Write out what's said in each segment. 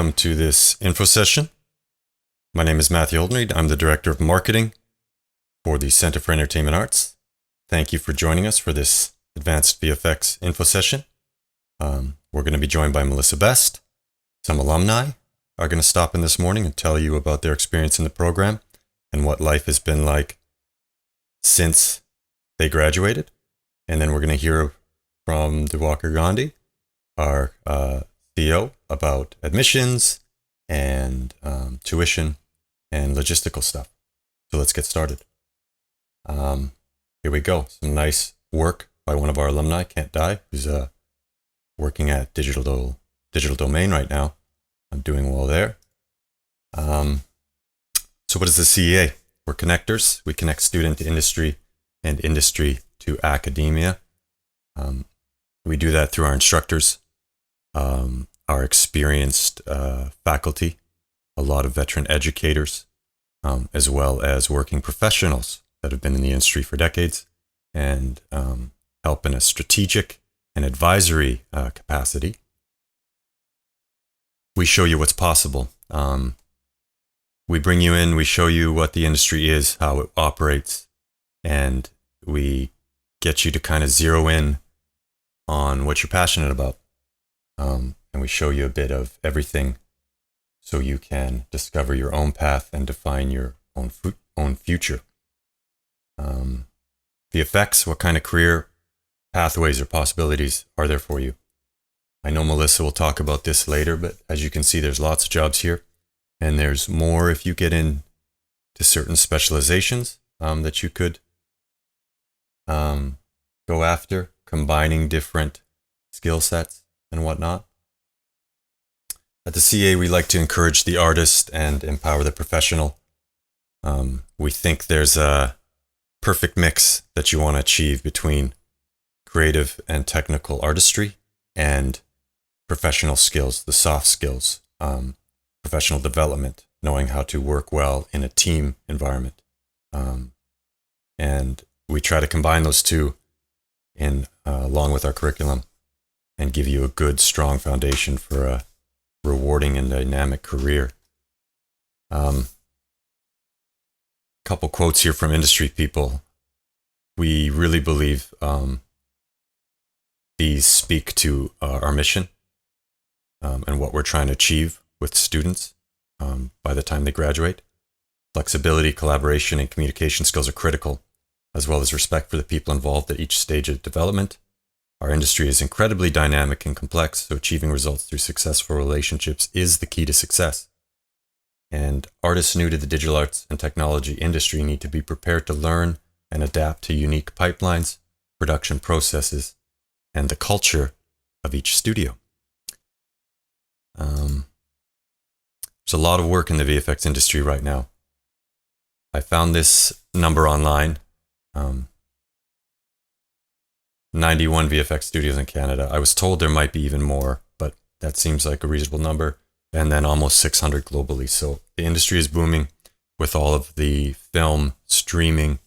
welcome to this info session. My name is Matthew Holdenreid. I'm the Director of Marketing for the Center for Entertainment Arts. Thank you for joining us for this Advanced VFX info session. We're going to be joined by Melissa Best. Some alumni are going to stop in this morning and tell you about their experience in the program and what life has been like since they graduated. And then we're going to hear from Diwakar Gandhi, our CEO, about admissions and tuition and logistical stuff. So let's get started. Here we go. Some nice work by one of our alumni, Can't Die, who's working at Digital Domain right now. I'm doing well there. So what is the CEA? We're connectors. We connect student to industry and industry to academia. We do that through our instructors, our experienced faculty, a lot of veteran educators, as well as working professionals that have been in the industry for decades and help in a strategic and advisory capacity. We show you what's possible. We bring you in, we show you what the industry is, how it operates, and we get you to kind of zero in on what you're passionate about. And we show you a bit of everything so you can discover your own path and define your own future. VFX, what kind of career pathways or possibilities are there for you? I know Melissa will talk about this later, but as you can see, there's lots of jobs here. And there's more if you get into certain specializations that you could go after, combining different skill sets and whatnot. At the CEA, we like to encourage the artist and empower the professional. We think there's a perfect mix that you want to achieve between creative and technical artistry and professional skills, the soft skills, professional development, knowing how to work well in a team environment. And we try to combine those two along with our curriculum and give you a good, strong foundation for a rewarding and dynamic career. Couple quotes here from industry people. We really believe these speak to our mission and what we're trying to achieve with students by the time they graduate. Flexibility, collaboration, and communication skills are critical, as well as respect for the people involved at each stage of development. Our industry is incredibly dynamic and complex, so achieving results through successful relationships is the key to success. And artists new to the digital arts and technology industry need to be prepared to learn and adapt to unique pipelines, production processes, and the culture of each studio. There's a lot of work in the VFX industry right now. I found this number online. 91 VFX studios in Canada. I was told there might be even more, but that seems like a reasonable number. And then almost 600 globally. So the industry is booming with all of the film, streaming,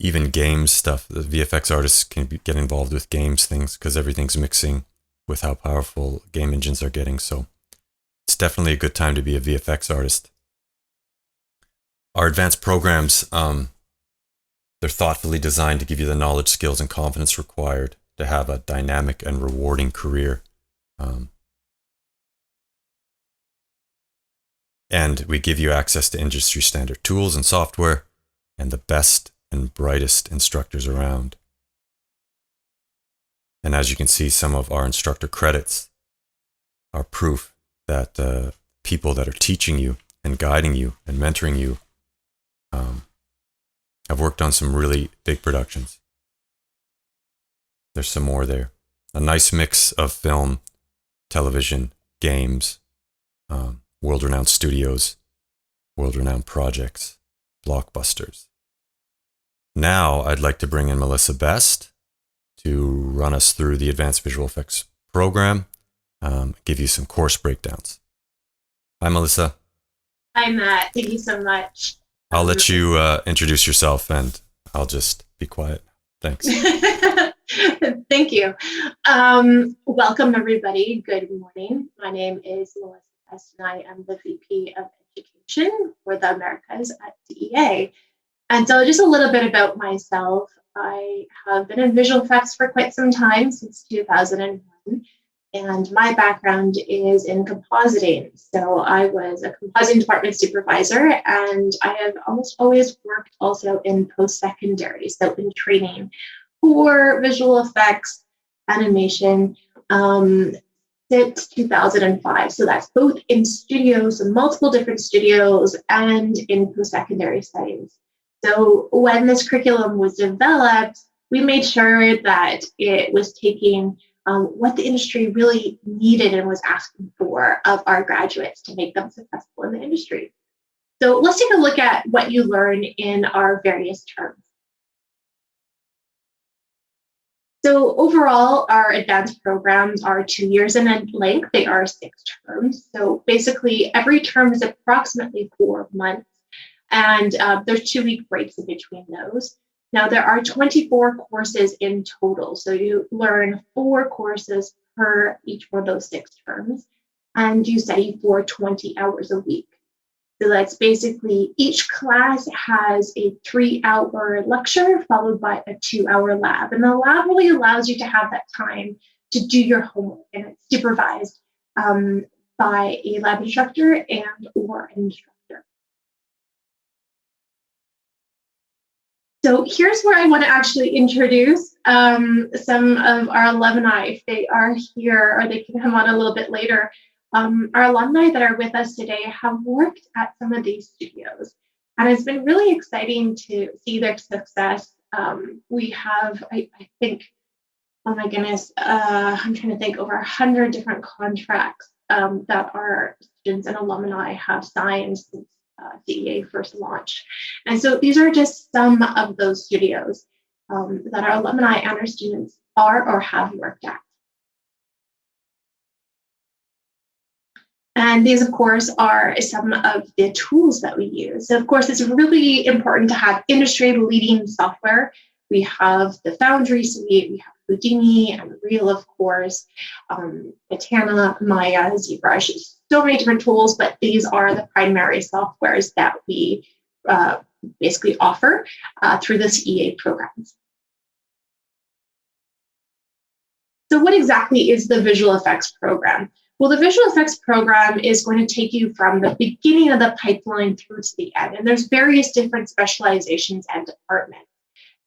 even games stuff. The VFX artists can get involved with games things because everything's mixing with how powerful game engines are getting. So it's definitely a good time to be a VFX artist. Our advanced programs, they're thoughtfully designed to give you the knowledge, skills, and confidence required to have a dynamic and rewarding career. And we give you access to industry standard tools and software and the best and brightest instructors around. And as you can see, some of our instructor credits are proof that people that are teaching you and guiding you and mentoring you have worked on some really big productions. There's some more there. A nice mix of film, television, games, world-renowned studios, world-renowned projects, blockbusters. Now, I'd like to bring in Melissa Best to run us through the Advanced Visual Effects program, give you some course breakdowns. Hi, Melissa. Hi, Matt. Thank you so much. I'll let you introduce yourself, and I'll just be quiet. Thanks. Thank you. Welcome, everybody. Good morning. My name is Melissa Best, and I am the VP of Education for the Americas at CEA. And so, just a little bit about myself. I have been in visual effects for quite some time, since 2001. And my background is in compositing. So I was a compositing department supervisor, and I have almost always worked also in post-secondary, so in training for visual effects, animation, um, since 2005. So that's both in studios, multiple different studios, and in post-secondary settings. So when this curriculum was developed, we made sure that it was taking what the industry really needed and was asking for of our graduates to make them successful in the industry. So let's take a look at what you learn in our various terms. So overall, our advanced programs are 2 years in length. They are 6 terms. So basically, every term is approximately 4 months, and there's 2 week breaks in between those. Now, there are 24 courses in total. So you learn 4 courses per each one of those 6 terms, and you study for 20 hours a week. So that's basically each class has a 3 hour lecture followed by a 2 hour lab. And the lab really allows you to have that time to do your homework, and it's supervised by a lab instructor and or an instructor. So here's where I want to actually introduce some of our alumni, if they are here, or they can come on a little bit later. Our alumni that are with us today have worked at some of these studios, and it's been really exciting to see their success. We have, I think, oh my goodness, I'm trying to think, over 100 different contracts that our students and alumni have signed since CEA first launched. And so these are just some of those studios that our alumni and our students are or have worked at. And these, of course, are some of the tools that we use. So, of course, it's really important to have industry-leading software. We have the Foundry suite, we have Houdini and Unreal, of course, Katana, Maya, ZBrush, so many different tools, but these are the primary softwares that we basically offer through the CEA programs. So what exactly is the visual effects program? Well, the visual effects program is going to take you from the beginning of the pipeline through to the end. And there's various different specializations and departments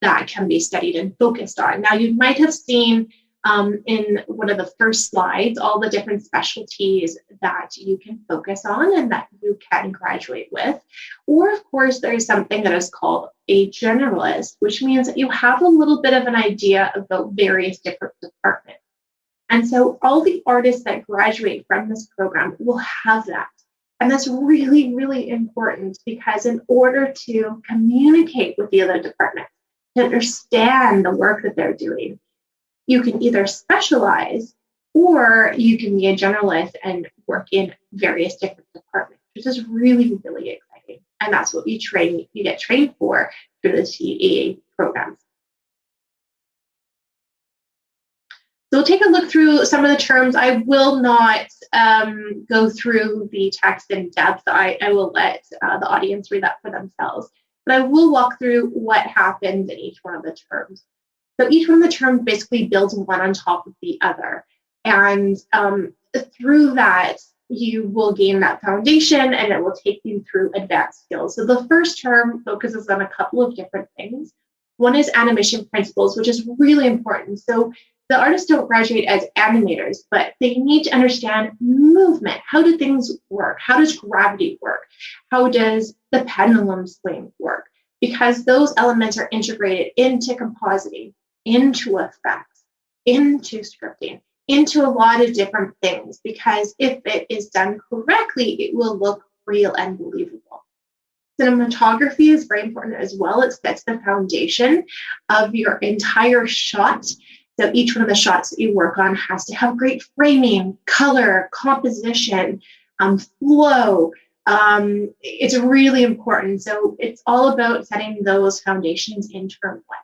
that can be studied and focused on. Now, you might have seen in one of the first slides all the different specialties that you can focus on and that you can graduate with. Or, of course, there's something that is called a generalist, which means that you have a little bit of an idea of the various different departments. And so all the artists that graduate from this program will have that. And that's really, really important, because in order to communicate with the other departments, to understand the work that they're doing, you can either specialize or you can be a generalist and work in various different departments, which is really, really exciting. And that's what you get trained for through the CEA programs. So we'll take a look through some of the terms. I will not go through the text in depth. I will let the audience read that for themselves. But I will walk through what happens in each one of the terms. So each one of the terms basically builds one on top of the other. And through that, you will gain that foundation, and it will take you through advanced skills. So the first term focuses on a couple of different things. One is animation principles, which is really important. So the artists don't graduate as animators, but they need to understand movement. How do things work? How does gravity work? How does the pendulum swing work? Because those elements are integrated into compositing, into effects, into scripting, into a lot of different things. Because if it is done correctly, it will look real and believable. Cinematography is very important as well. It sets the foundation of your entire shot. So each one of the shots that you work on has to have great framing, color, composition, flow. It's really important. So it's all about setting those foundations in term one.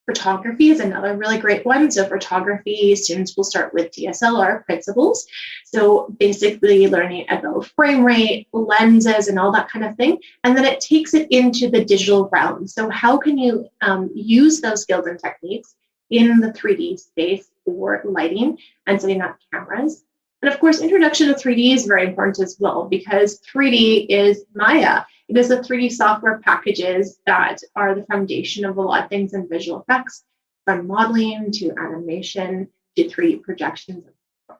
Photography is another really great one. So photography, students will start with DSLR principles. So basically learning about frame rate, lenses, and all that kind of thing. And then it takes it into the digital realm. So how can you use those skills and techniques in the 3D space for lighting and setting up cameras? And of course, introduction to 3D is very important as well, because 3D is Maya. It is the 3D software packages that are the foundation of a lot of things in visual effects, from modeling to animation to 3D projections. So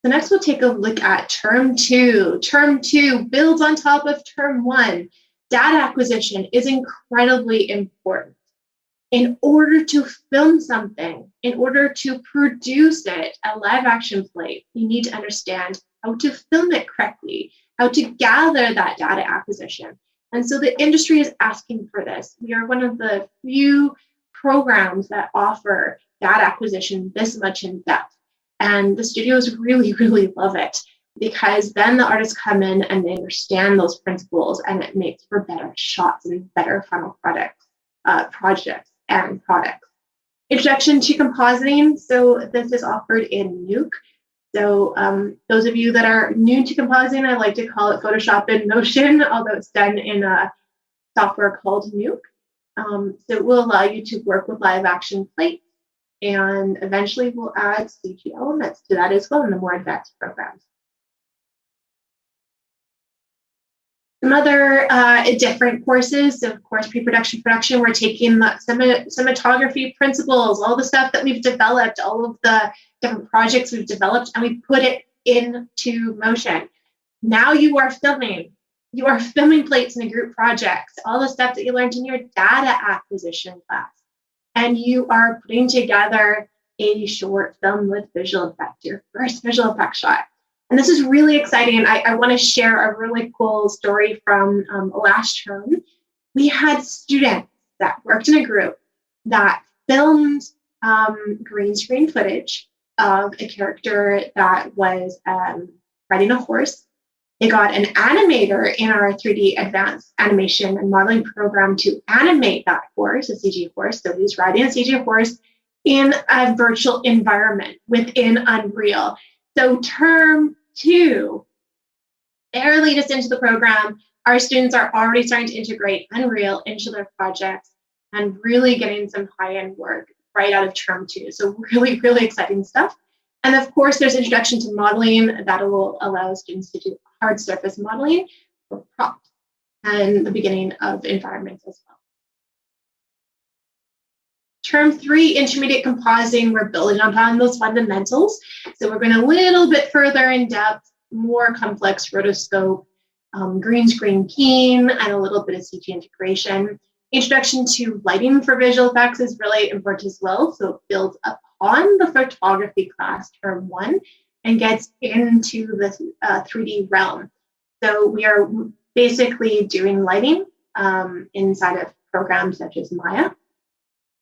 next we'll take a look at term 2. Term 2 builds on top of term 1. Data acquisition is incredibly important. In order to film something, in order to produce it, a live action play, you need to understand how to film it correctly, how to gather that data acquisition. And so the industry is asking for this. We are one of the few programs that offer data acquisition this much in depth. And the studios really, really love it, because then the artists come in and they understand those principles, and it makes for better shots and better final projects and products. Introduction to compositing. So this is offered in Nuke. So those of you that are new to compositing, I like to call it Photoshop in Motion, although it's done in a software called Nuke. So it will allow you to work with live action plates, and eventually we'll add CG elements to that as well in the more advanced programs. Some other different courses, so of course, pre-production, production, we're taking the cinematography principles, all the stuff that we've developed, all of the different projects we've developed, and we put it into motion. Now you are filming. You are filming plates in a group project, all the stuff that you learned in your data acquisition class. And you are putting together a short film with visual effect, your first visual effect shot. And this is really exciting. I want to share a really cool story from last term. We had students that worked in a group that filmed green screen footage of a character that was riding a horse. They got an animator in our 3D advanced animation and modeling program to animate that horse, a CG horse. So he's riding a CG horse in a virtual environment within Unreal. So term 2, their latest into the program, our students are already starting to integrate Unreal into their projects and really getting some high-end work right out of term 2. So really, really exciting stuff. And of course, there's introduction to modeling that will allow students to do hard surface modeling for props and the beginning of environments as well. Term 3, intermediate compositing, we're building upon those fundamentals. So we're going a little bit further in depth, more complex rotoscope, green screen keying, and a little bit of CG integration. Introduction to lighting for visual effects is really important as well. So it builds upon the photography class, term 1, and gets into the 3D realm. So we are basically doing lighting inside of programs such as Maya,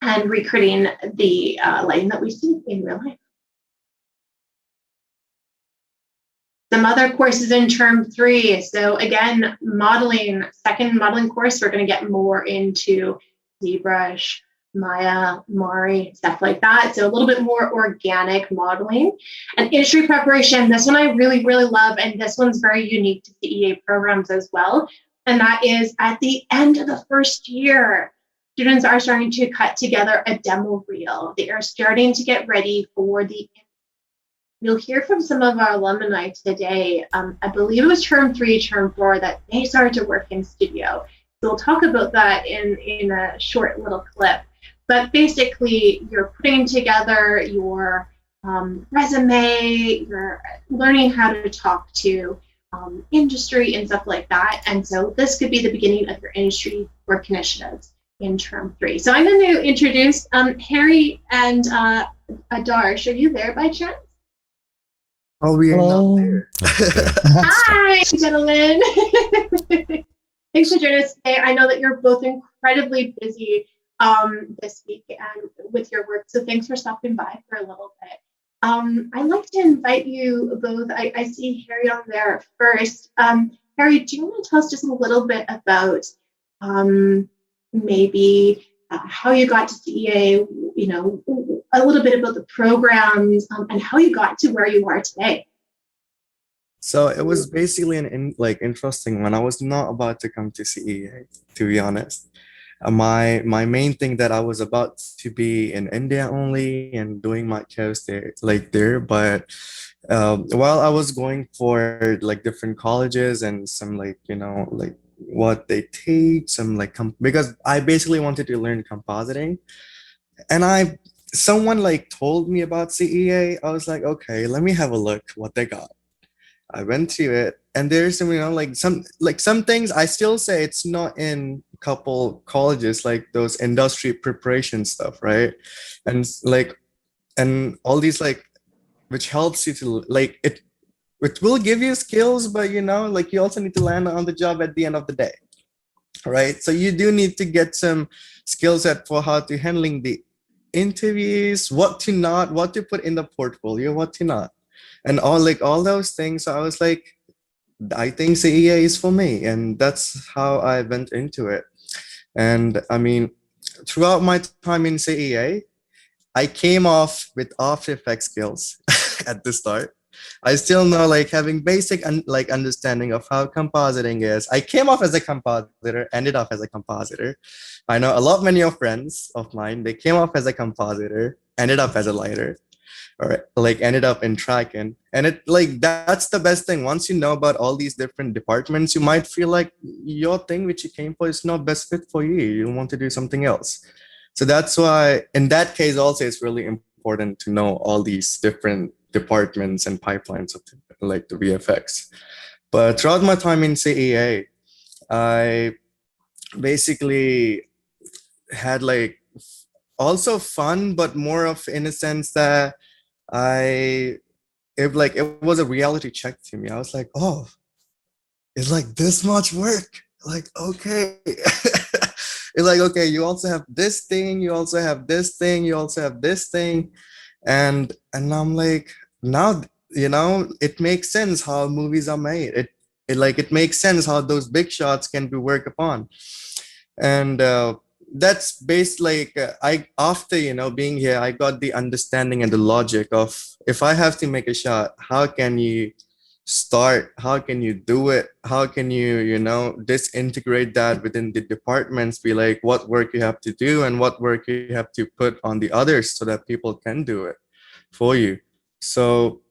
and recreating the lighting that we see in real life. Some other courses in term 3. So again, modeling, second modeling course, we're going to get more into ZBrush, Maya, Mari, stuff like that. So a little bit more organic modeling. And industry preparation, this one I really, really love, and this one's very unique to CEA programs as well. And that is at the end of the first year, students are starting to cut together a demo reel. They are starting to get ready for the. You'll hear from some of our alumni today. I believe it was term 3, term 4 that they started to work in studio. So we'll talk about that in a short little clip. But basically, you're putting together your resume, you're learning how to talk to industry and stuff like that. And so this could be the beginning of your industry work initiatives in term 3. So I'm going to introduce Harry and Adarsh. Are you there by chance? Oh, we are not there. Hi, gentlemen. Thanks for joining us today. I know that you're both incredibly busy this week and with your work, so thanks for stopping by for a little bit. I'd like to invite you both. I see Harry on there first. Harry, do you want to tell us just a little bit about maybe how you got to CEA, a little bit about the programs, and how you got to where you are today. So it was basically interesting one. I was not about to come to CEA, to be honest. My main thing that I was about to be in India only and doing my course there, but while I was going for like different colleges and some what they teach, some because I basically wanted to learn compositing, and someone told me about CEA. I was like, okay, let me have a look what they got. I went to it, and there's some things I still say it's not in a couple colleges, like those industry preparation stuff, right? And all these which helps you to it will give you skills, but you also need to land on the job at the end of the day, right? So you do need to get some skill set for how to handling the interviews, what to put in the portfolio, what to not, and all those things. So I was like, I think CEA is for me, and that's how I went into it. And I mean, throughout my time in CEA, I came off with After Effects skills at the start. I still know having basic understanding of how compositing is. I came off as a compositor, ended off as a compositor. I know a lot many of friends of mine, they came off as a compositor, ended up as a lighter, or ended up in tracking. And it that's the best thing. Once you know about all these different departments, you might feel like your thing which you came for is not best fit for you. You want to do something else. So that's why in that case also it's really important to know all these different departments and pipelines of the VFX. But throughout my time in CEA, I basically had also fun, but more of in a sense that it was a reality check to me. I was like, oh, it's this much work. Okay. It's okay, you also have this thing, you also have this thing, you also have this thing. And I'm like, now, it makes sense how movies are made. It makes sense how those big shots can be worked upon. And that's based I after being here, I got the understanding and the logic of, if I have to make a shot, how can you start, how can you do it, how can you disintegrate that within the departments, be what work you have to do and what work you have to put on the others so that people can do it for you. So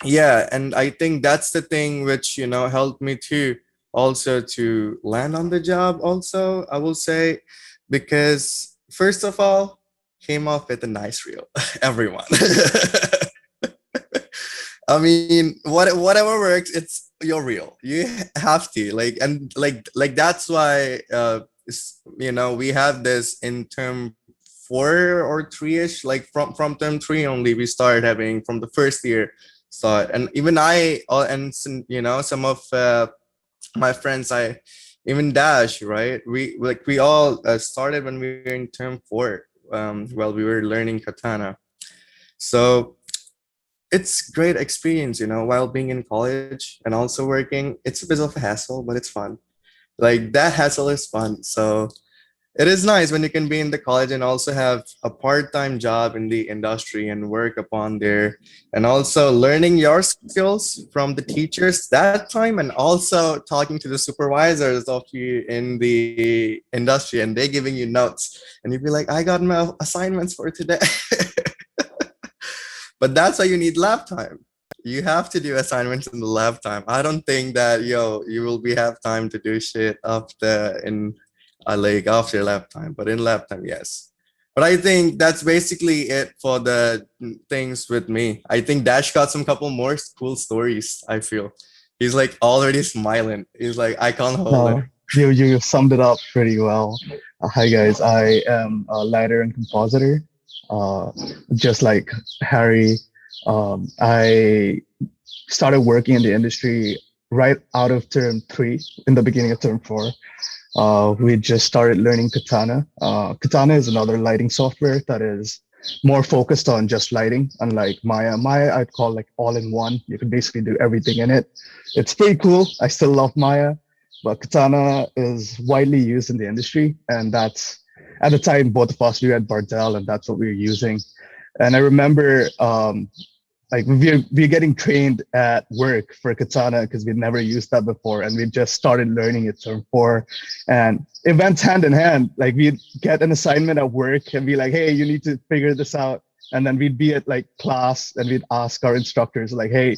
yeah, and I think that's the thing which helped me to also to land on the job also, I will say, because first of all, came off with a nice reel. Everyone. I mean, whatever works, it's your reel. You have to that's why we have this in term 4 or 3ish, from term 3 only we started having from the first year start. And even I and some of my friends, even Dash, right, we all started when we were in term 4, while we were learning katana. So it's great experience, while being in college and also working. It's a bit of a hassle, but it's fun. That hassle is fun. So it is nice when you can be in the college and also have a part-time job in the industry and work upon there, and also learning your skills from the teachers that time, and also talking to the supervisors of you in the industry, and they giving you notes, and you'd be like, I got my assignments for today. But that's why you need lab time. You have to do assignments in the lab time. I don't think that you will have time to do shit after after lab time, but in lab time, yes. But I think that's basically it for the things with me. I think Dash got some couple more cool stories. I feel he's already smiling. He's like, I can't hold it. No, you summed it up pretty well. Hi guys, I am a lighter and compositor. Just like Harry, I started working in the industry right out of term 3, in the beginning of term 4. We just started learning Katana. Katana is another lighting software that is more focused on just lighting, unlike Maya. Maya, I'd call all-in-one. You can basically do everything in it. It's pretty cool. I still love Maya, but Katana is widely used in the industry, and that's at the time, both of us, we were at Bardell, and that's what we were using. And I remember like we're getting trained at work for Katana because we'd never used that before, and we just started learning it term 4, and it went hand in hand. Like we'd get an assignment at work and be like, hey, you need to figure this out, and then we'd be at like class and we'd ask our instructors like, hey,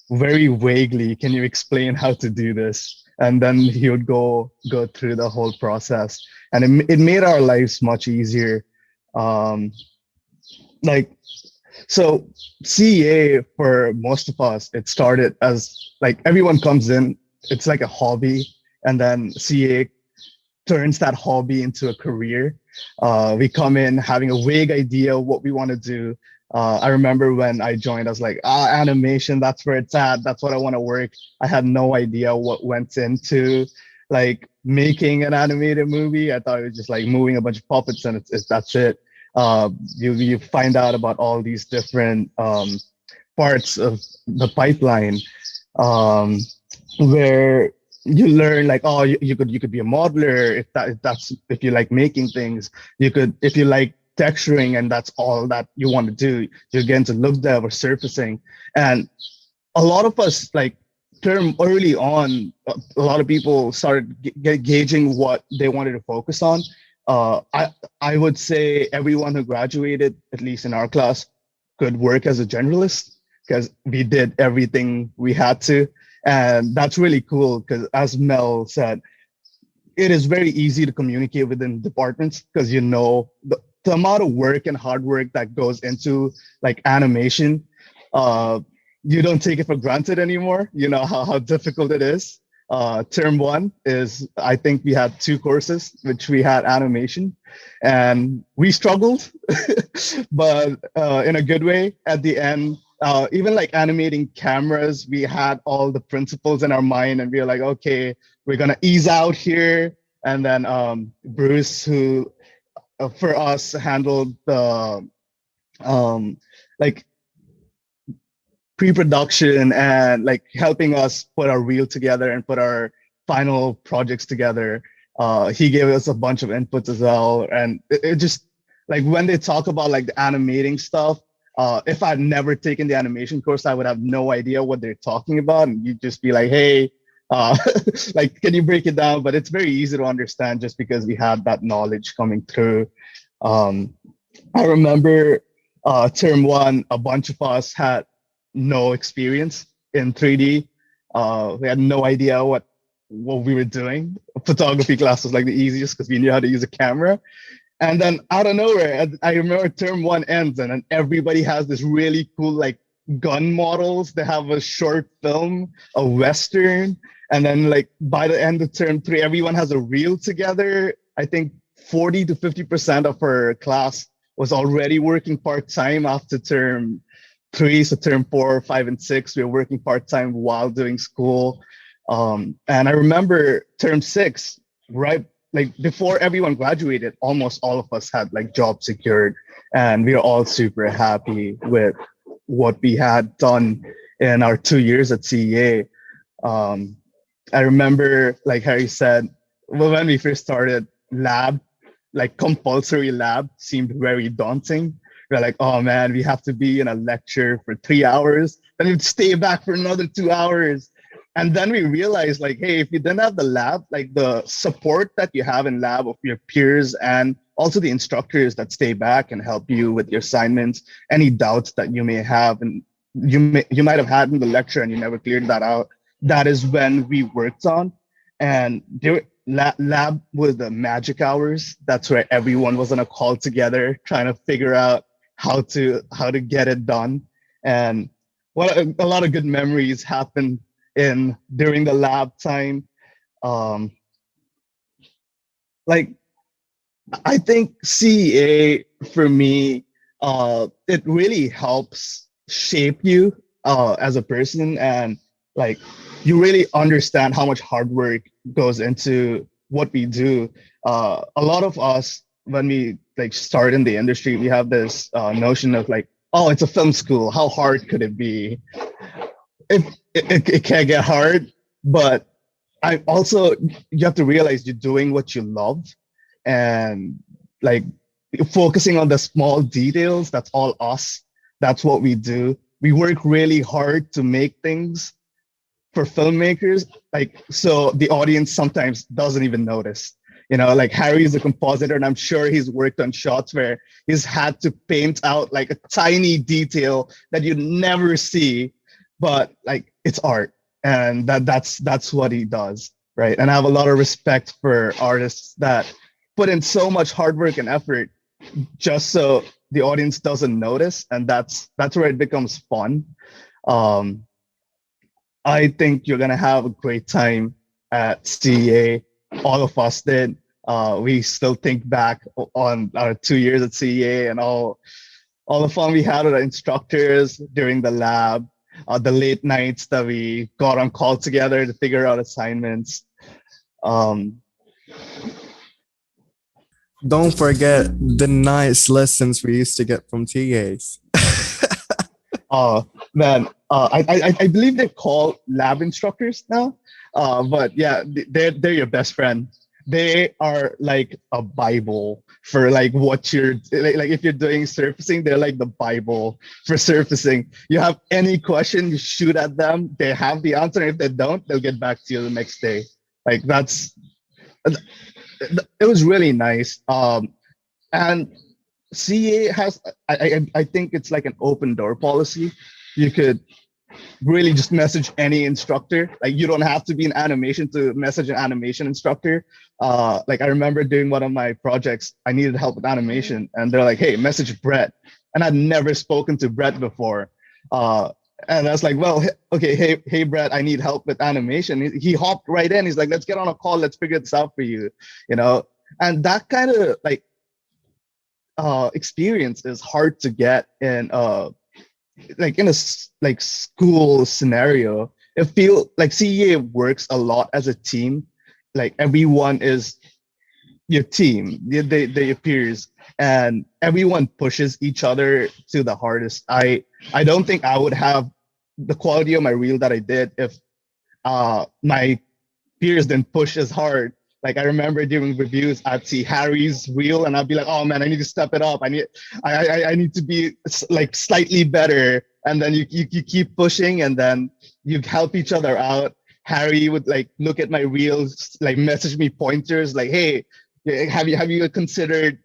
very vaguely, can you explain how to do this? And then he would go through the whole process, and it made our lives much easier. Like, so CEA for most of us, it started as like everyone comes in, it's like a hobby, and then CEA turns that hobby into a career. We come in having a vague idea of what we want to do. I remember when I joined, I was like, animation, that's where it's at. That's what I want to work. I had no idea what went into like making an animated movie. I thought it was just like moving a bunch of puppets and that's it. You find out about all these different parts of the pipeline where you learn like, oh, you could be a modeler if you like making things. You could, if you like texturing and that's all that you want to do, you get into look dev or surfacing. And a lot of us like term early on, a lot of people started gauging what they wanted to focus on. I would say everyone who graduated, at least in our class, could work as a generalist because we did everything we had to. And that's really cool because, as Mel said, it is very easy to communicate within departments because you know the amount of work and hard work that goes into like animation. You don't take it for granted anymore. You know how difficult it is. Term 1 is, I think we had 2 courses, which we had animation, and we struggled, but in a good way at the end. Even like animating cameras, we had all the principles in our mind and we were like, okay, we're gonna ease out here. And then Bruce, who for us handled the like pre-production and like helping us put our reel together and put our final projects together. He gave us a bunch of inputs as well. And it just like when they talk about like the animating stuff, if I'd never taken the animation course, I would have no idea what they're talking about. And you'd just be like, hey, like, can you break it down? But it's very easy to understand just because we had that knowledge coming through. I remember term 1, a bunch of us had no experience in 3D. We had no idea what we were doing. Photography class was like the easiest because we knew how to use a camera. And then out of nowhere, I remember term 1 ends and then everybody has this really cool like gun models. They have a short film, a Western. And then like by the end of term 3, everyone has a reel together. I think 40 to 50% of our class was already working part-time after term 3. So term 4, 5, and 6, we were working part-time while doing school. And I remember term 6, right? Like before everyone graduated, almost all of us had like jobs secured, and we were all super happy with what we had done in our 2 years at CEA. I remember, like Harry said, well, when we first started, lab, like compulsory lab, seemed very daunting. We're like, oh man, we have to be in a lecture for 3 hours, then we'd stay back for another 2 hours. And then we realized like, hey, if you didn't have the lab, like the support that you have in lab of your peers and also the instructors that stay back and help you with your assignments, any doubts that you may have and you might have had in the lecture and you never cleared that out, that is when we worked on. And lab was the magic hours. That's where everyone was on a call together trying to figure out how to get it done. And a lot of good memories happened during the lab time. Like I think CEA for me, it really helps shape you as a person, and like you really understand how much hard work goes into what we do. A lot of us, when we like start in the industry, we have this notion of like, oh, it's a film school. How hard could it be? It can get hard, but I also, you have to realize you're doing what you love, and like focusing on the small details. That's all us. That's what we do. We work really hard to make things for filmmakers, like, so the audience sometimes doesn't even notice. Like Harry is a compositor, and I'm sure he's worked on shots where he's had to paint out like a tiny detail that you never see, but like it's art, and that's what he does, right? And I have a lot of respect for artists that put in so much hard work and effort just so the audience doesn't notice, and that's where it becomes fun. I think you're gonna have a great time at CEA. All of us did. We still think back on our 2 years at CEA and all the fun we had with our instructors during the lab, the late nights that we got on call together to figure out assignments. Don't forget the nice lessons we used to get from TAs. Man, I believe they're called lab instructors now. But yeah, they're your best friend. They are like a Bible for like what you're like if you're doing surfacing, they're like the Bible for surfacing. You have any question, you shoot at them, they have the answer. And if they don't, they'll get back to you the next day. Like it was really nice. And CA has, I think it's like an open door policy. You could really just message any instructor. Like you don't have to be in animation to message an animation instructor. Like I remember doing one of my projects, I needed help with animation, and they're like, "Hey, message Brett." And I'd never spoken to Brett before. And I was like, "Well, okay, hey, Brett, I need help with animation." He hopped right in. He's like, "Let's get on a call. Let's figure this out for you." And that kind of like experience is hard to get in like in a like school scenario. It feels like CEA works a lot as a team. Like everyone is your team, they peers, and everyone pushes each other to the hardest. I don't think I would have the quality of my reel that I did if my peers didn't push as hard. Like I remember doing reviews, I'd see Harry's reel and I'd be like, "Oh man, I need to step it up. I need to be like slightly better." And then you keep pushing, and then you help each other out. Harry would like look at my reels, like message me pointers, like, "Hey, have you considered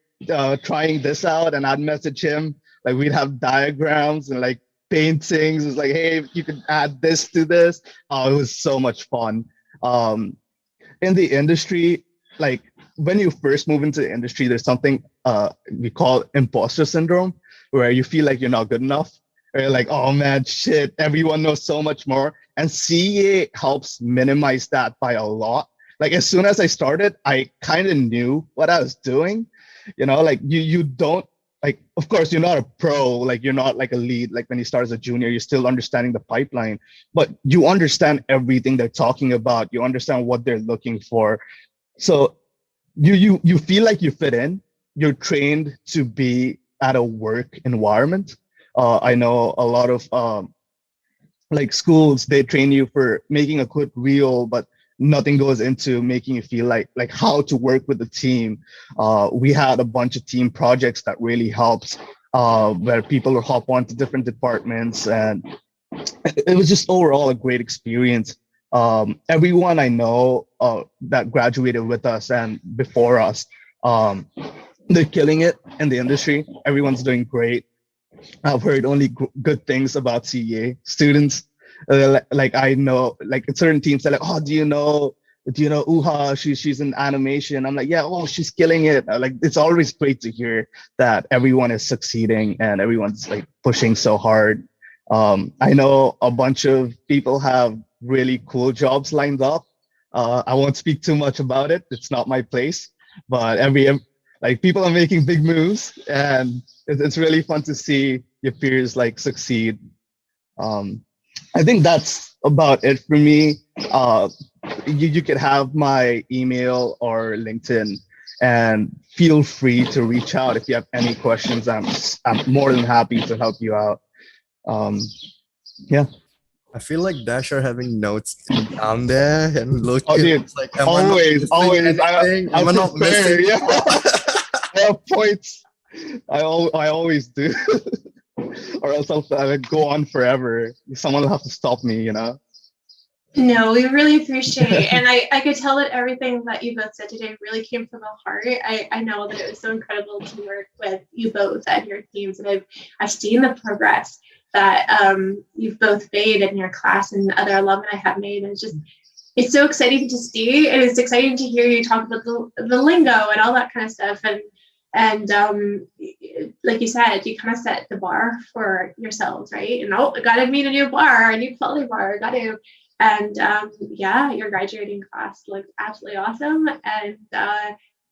trying this out?" And I'd message him. Like we'd have diagrams and like paintings. It's like, "Hey, you could add this to this." Oh, it was so much fun. In the industry, like when you first move into the industry, there's something we call imposter syndrome, where you feel like you're not good enough. Or you're like, "Oh man, shit, everyone knows so much more." And CEA helps minimize that by a lot. Like as soon as I started, I kind of knew what I was doing. Like you don't, like, of course, you're not a pro, like you're not like a lead. Like when you start as a junior, you're still understanding the pipeline, but you understand everything they're talking about. You understand what they're looking for. So you feel like you fit in. You're trained to be at a work environment. I know a lot of like schools, they train you for making a quick reel, but nothing goes into making you feel like how to work with the team. We had a bunch of team projects that really helped, where people will hop onto different departments, and it was just overall a great experience. Everyone I know that graduated with us and before us, they're killing it in the industry. Everyone's doing great. I've heard only good things about CEA students. Like I know, like in certain teams, they're like, "Oh, do you know Uha? She's in animation." I'm like, "Yeah, oh, she's killing it." Like it's always great to hear that everyone is succeeding and everyone's like pushing so hard. I know a bunch of people have really cool jobs lined up. I won't speak too much about it. It's not my place, but like people are making big moves, and it's really fun to see your peers like succeed. I think that's about it for me. You could have my email or LinkedIn, and feel free to reach out if you have any questions. I'm more than happy to help you out. Yeah. I feel like Dasher having notes down there and looking. Oh, dude, It's like, always. Am I not missing? Yeah. have points. I always do. Or else I would go on forever. Someone will have to stop me, you know? No, we really appreciate, and I could tell that everything that you both said today really came from the heart. I know that it was so incredible to work with you both and your teams, and I've seen the progress that you've both made in your class and other alumni have made. And it's so exciting to see, and it's exciting to hear you talk about the lingo and all that kind of stuff. And like you said, you kind of set the bar for yourselves, right? And I got to meet a new bar, a new quality bar, got to. And yeah, your graduating class looks absolutely awesome, and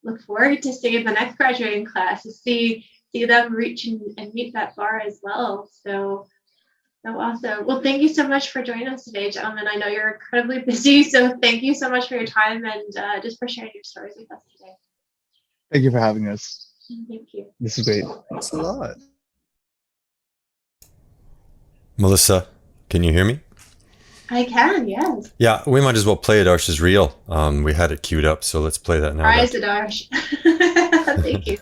look forward to seeing the next graduating class to see them reach and meet that bar as well. So awesome. Well, thank you so much for joining us today, gentlemen. I know you're incredibly busy, so thank you so much for your time and just for sharing your stories with us today. Thank you for having us. Thank you. This is great. Thanks a lot. Melissa, can you hear me? I can, yes. Yeah, we might as well play Adarsh's reel. We had it queued up, so let's play that now. Rise, Adarsh. Thank you.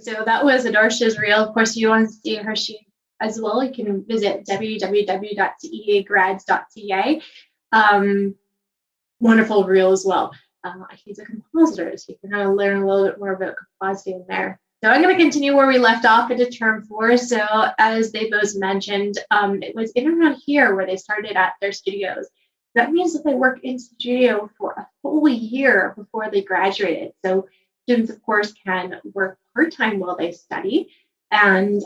So that was Adarsh's reel. Of course, if you want to see her sheet as well, you can visit www.ceagrads.ca. Wonderful reel as well. He's a compositor, so you can kind of learn a little bit more about compositing there. So I'm going to continue where we left off into term 4. So as they both mentioned, it was in and around here where they started at their studios. That means that they work in studio for a full year before they graduated. So students, of course, can work part-time while they study. And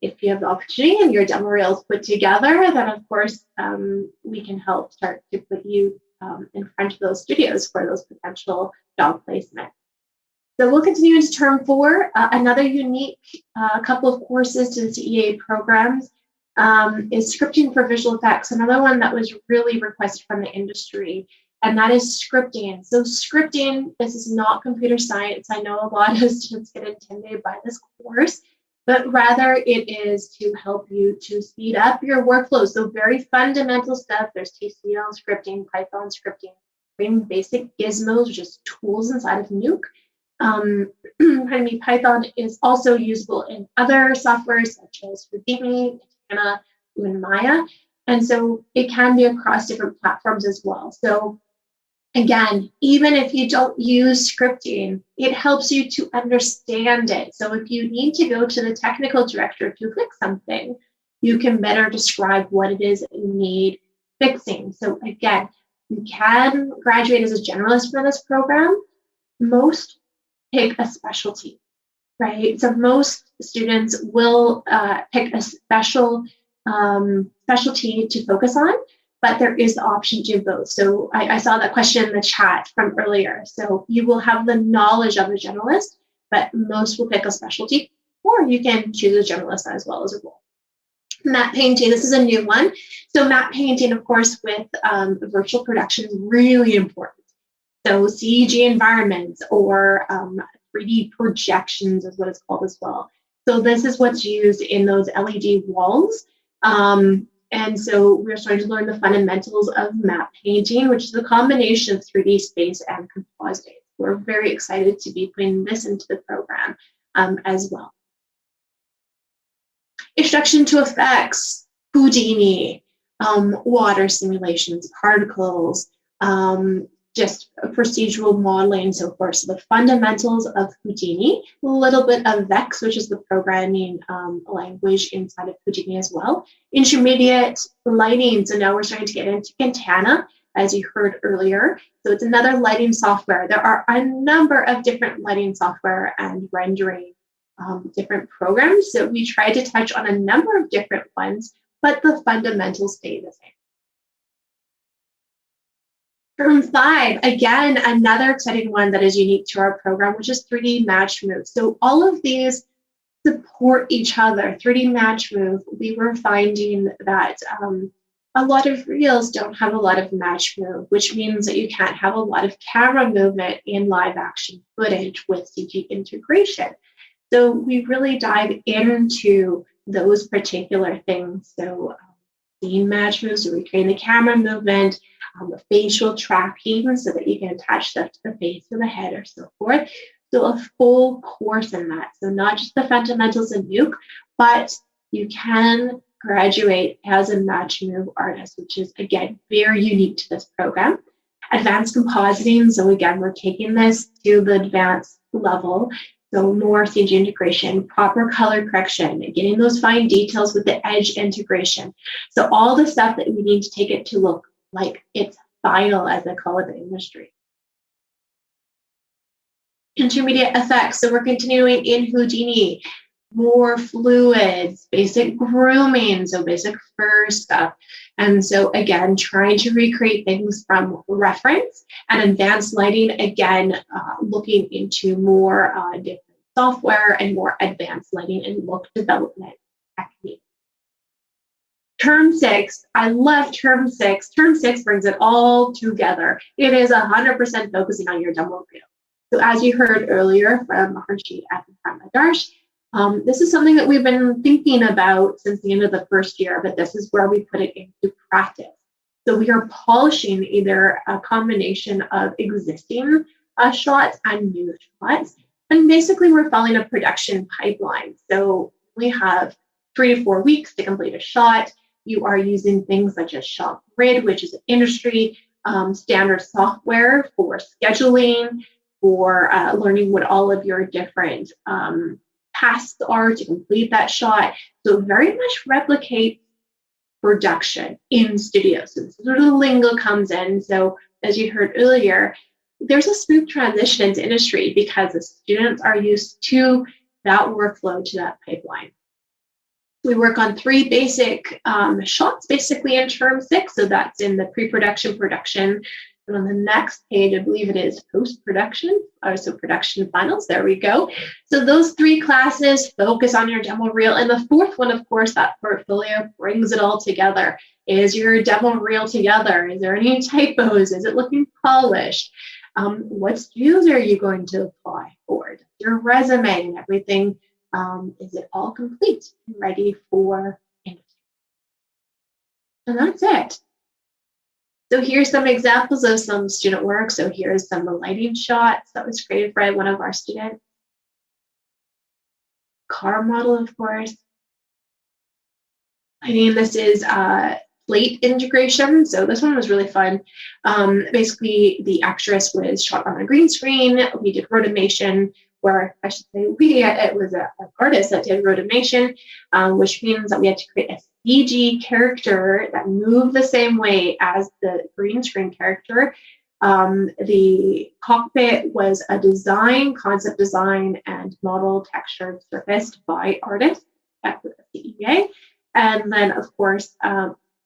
if you have the opportunity and your demo reel is put together, then of course we can help start to put you in front of those studios for those potential job placements. So we'll continue into term 4. Another unique couple of courses to the CEA programs is scripting for visual effects, another one that was really requested from the industry, and that is scripting. So scripting, this is not computer science. I know a lot of students get intimidated by this course, but rather it is to help you to speed up your workflow. So very fundamental stuff. There's HTML scripting, Python scripting, basic gizmos, just tools inside of Nuke. Python is also usable in other softwares such as Houdini, Katana, even Maya. And so it can be across different platforms as well. So again, even if you don't use scripting, it helps you to understand it. So if you need to go to the technical director to fix something, you can better describe what it is that you need fixing. So again, you can graduate as a generalist for this program. Most pick a specialty, right? So most students will pick a specialty to focus on, but there is the option to do both. So I saw that question in the chat from earlier. So you will have the knowledge of a generalist, but most will pick a specialty, or you can choose a generalist as well as a role. Matte painting, this is a new one. So matte painting, of course, with virtual production is really important. So CG environments or 3D projections is what it's called as well. So this is what's used in those LED walls. And so we're starting to learn the fundamentals of map painting, which is a combination of 3D space and compositing. We're very excited to be putting this into the program as well. Introduction to effects, Houdini, water simulations, particles, just procedural modeling and so forth. So the fundamentals of Houdini, a little bit of Vex, which is the programming language inside of Houdini as well. Intermediate lighting, so now we're starting to get into Cantana, as you heard earlier. So it's another lighting software. There are a number of different lighting software and rendering different programs. So we tried to touch on a number of different ones, but the fundamentals stay the same. Term 5, again, another exciting one that is unique to our program, which is 3D Match Move. So all of these support each other. 3D Match Move, we were finding that a lot of reels don't have a lot of match move, which means that you can't have a lot of camera movement in live action footage with CG integration. So we really dive into those particular things. So scene match moves, so recreating the camera movement, the facial tracking so that you can attach stuff to the face or the head or so forth. So a full course in that. So not just the fundamentals of Nuke, but you can graduate as a match move artist, which is, again, very unique to this program. Advanced compositing, so again, we're taking this to the advanced level. So more CG integration, proper color correction, getting those fine details with the edge integration. So all the stuff that we need to take it to look like it's final, as they call it in the industry. Intermediate effects, so we're continuing in Houdini, more fluids, basic grooming, so basic fur stuff. And so again, trying to recreate things from reference, and advanced lighting, again, looking into more different software and more advanced lighting and look development techniques. Term 6, I love Term 6. Term 6 brings it all together. It is 100% focusing on your demo reel. So as you heard earlier from Maharshi and Adarsh, this is something that we've been thinking about since the end of the first year, but this is where we put it into practice. So we are polishing either a combination of existing shots and new shots. And basically we're following a production pipeline. So we have 3 to 4 weeks to complete a shot. You are using things such as Shot Grid, which is an industry standard software for scheduling, for learning what all of your different tasks are to complete that shot. So very much replicate production in studios. So this is where the lingo comes in. So as you heard earlier, there's a smooth transition into industry because the students are used to that workflow, to that pipeline. We work on 3 basic shots, basically in Term 6. So that's in the pre-production, production. And on the next page, I believe it is post-production, so production finals. There we go. So those 3 classes focus on your demo reel. And the 4th one, of course, that portfolio brings it all together. Is your demo reel together? Is there any typos? Is it looking polished? What skills are you going to apply for it? Your resume and everything, is it all complete and ready for industry? And that's it. So here's some examples of some student work. So here's some lighting shots that was created by one of our students. Car model, of course. I mean, this is plate integration. So this one was really fun. Basically, the actress was shot on a green screen. We did rotomation, where I should say it was an artist that did rotomation, which means that we had to create a CG character that moved the same way as the green screen character. The cockpit was a design, concept design, and model textured surfaced by artists at the CEA. And then, of course,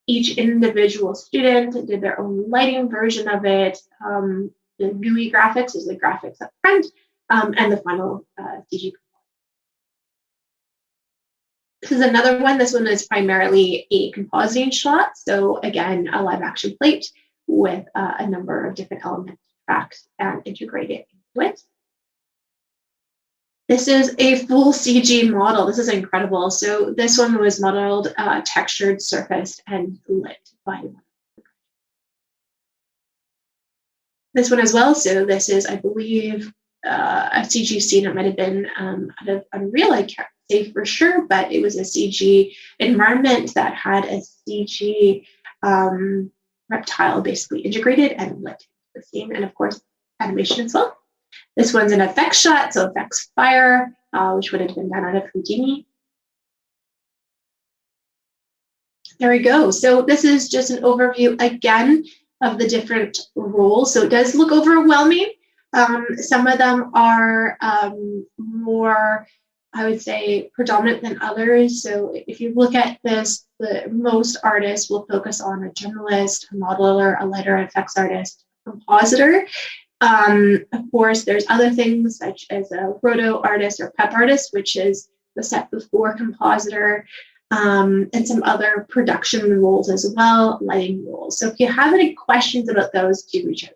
each individual student did their own lighting version of it. The GUI graphics is the graphics up front, and the final CG. This is another one. This one is primarily a compositing shot. So again, a live action plate with a number of different elements, tracks, and integrated into it. This is a full CG model. This is incredible. So this one was modeled, textured, surfaced, and lit by this one as well. So this is, I believe, a CG scene. It might have been out of Unreal. I can't say for sure, but it was a CG environment that had a CG reptile basically integrated and lit the scene, and of course animation as well. This one's an effects shot, so effects fire, which would have been done out of Houdini. There we go. So this is just an overview again of the different roles. So it does look overwhelming. Some of them are more, I would say, predominant than others. So if you look at this, most artists will focus on a generalist, a modeler, a lighter effects artist, compositor. Of course, there's other things such as a roto artist or prep artist, which is the step before compositor, and some other production roles as well, lighting roles. So if you have any questions about those, do reach out.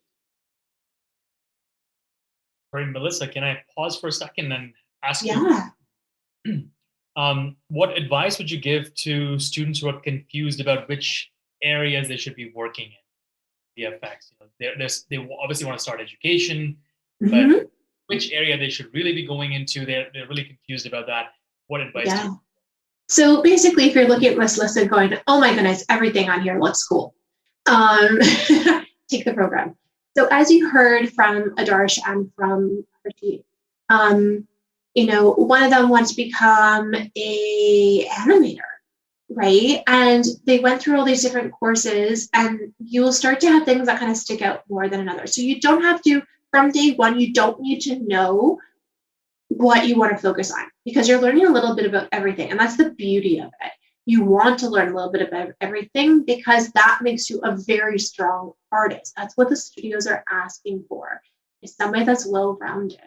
Right, Melissa, can I pause for a second and ask Yeah. you, what advice would you give to students who are confused about which areas they should be working in VFX? They obviously want to start education, but which area they should really be going into? They're really confused about that. What advice do you? So basically, if you're looking at this list and going, oh my goodness, everything on here looks cool, take the program. So as you heard from Adarsh and from Harjeet, one of them wants to become a animator, right? And they went through all these different courses, and you will start to have things that kind of stick out more than another. So you don't have to, from day one, you don't need to know what you want to focus on, because you're learning a little bit about everything. And that's the beauty of it. You want to learn a little bit about everything because that makes you a very strong artist. That's what the studios are asking for, is somebody that's well-rounded.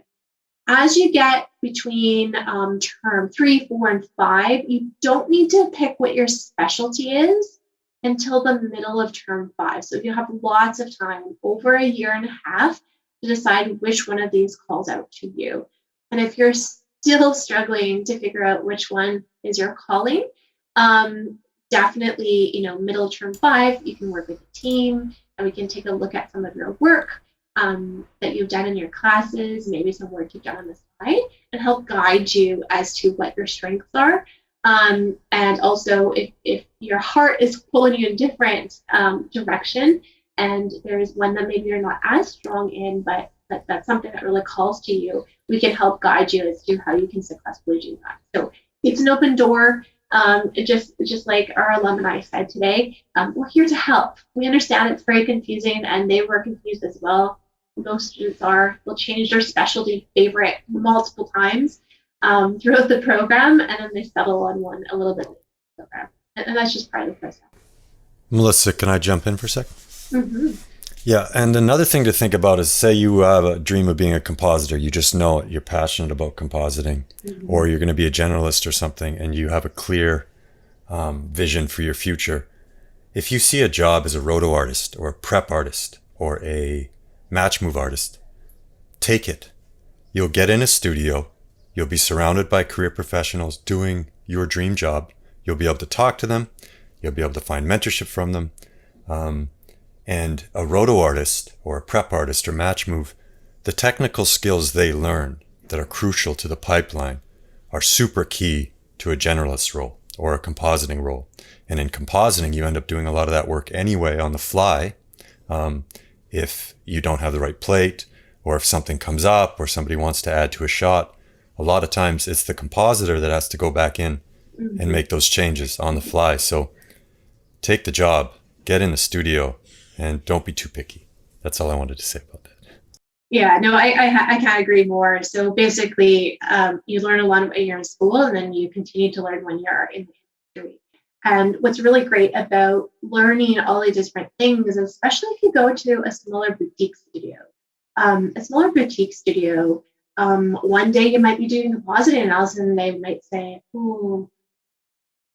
As you get between term 3, 4, and 5, you don't need to pick what your specialty is until the middle of term 5. So you have lots of time, over a year and a half, to decide which one of these calls out to you. And if you're still struggling to figure out which one is your calling, definitely, middle term 5, you can work with a team, and we can take a look at some of your work that you've done in your classes, maybe some work you've done on the side, and help guide you as to what your strengths are. And also, if your heart is pulling you in different direction, and there's one that maybe you're not as strong in, but that's something that really calls to you, we can help guide you as to how you can successfully do that. So it's an open door. Just like our alumni said today, we're here to help. We understand it's very confusing, and they were confused as well. Most students will change their specialty favorite multiple times throughout the program, and then they settle on one a little bit later in the program. And that's just part of the process. Melissa, can I jump in for a sec? Mm-hmm. Yeah, and another thing to think about is, say you have a dream of being a compositor, you just know it, you're passionate about compositing, or you're going to be a generalist or something, and you have a clear vision for your future. If you see a job as a roto artist or a prep artist or a match move artist, take it. You'll get in a studio, you'll be surrounded by career professionals doing your dream job, you'll be able to talk to them, you'll be able to find mentorship from them. And a roto artist or a prep artist or match move, the technical skills they learn that are crucial to the pipeline are super key to a generalist role or a compositing role. And in compositing, you end up doing a lot of that work anyway on the fly. If you don't have the right plate, or if something comes up or somebody wants to add to a shot, a lot of times it's the compositor that has to go back in and make those changes on the fly. So take the job, get in the studio, and don't be too picky. That's all I wanted to say about that. Yeah, no, I can't agree more. So basically, you learn a lot when you're in school, and then you continue to learn when you're in the industry. And what's really great about learning all these different things, especially if you go to a smaller boutique studio. One day you might be doing compositing, and all of a sudden they might say, oh,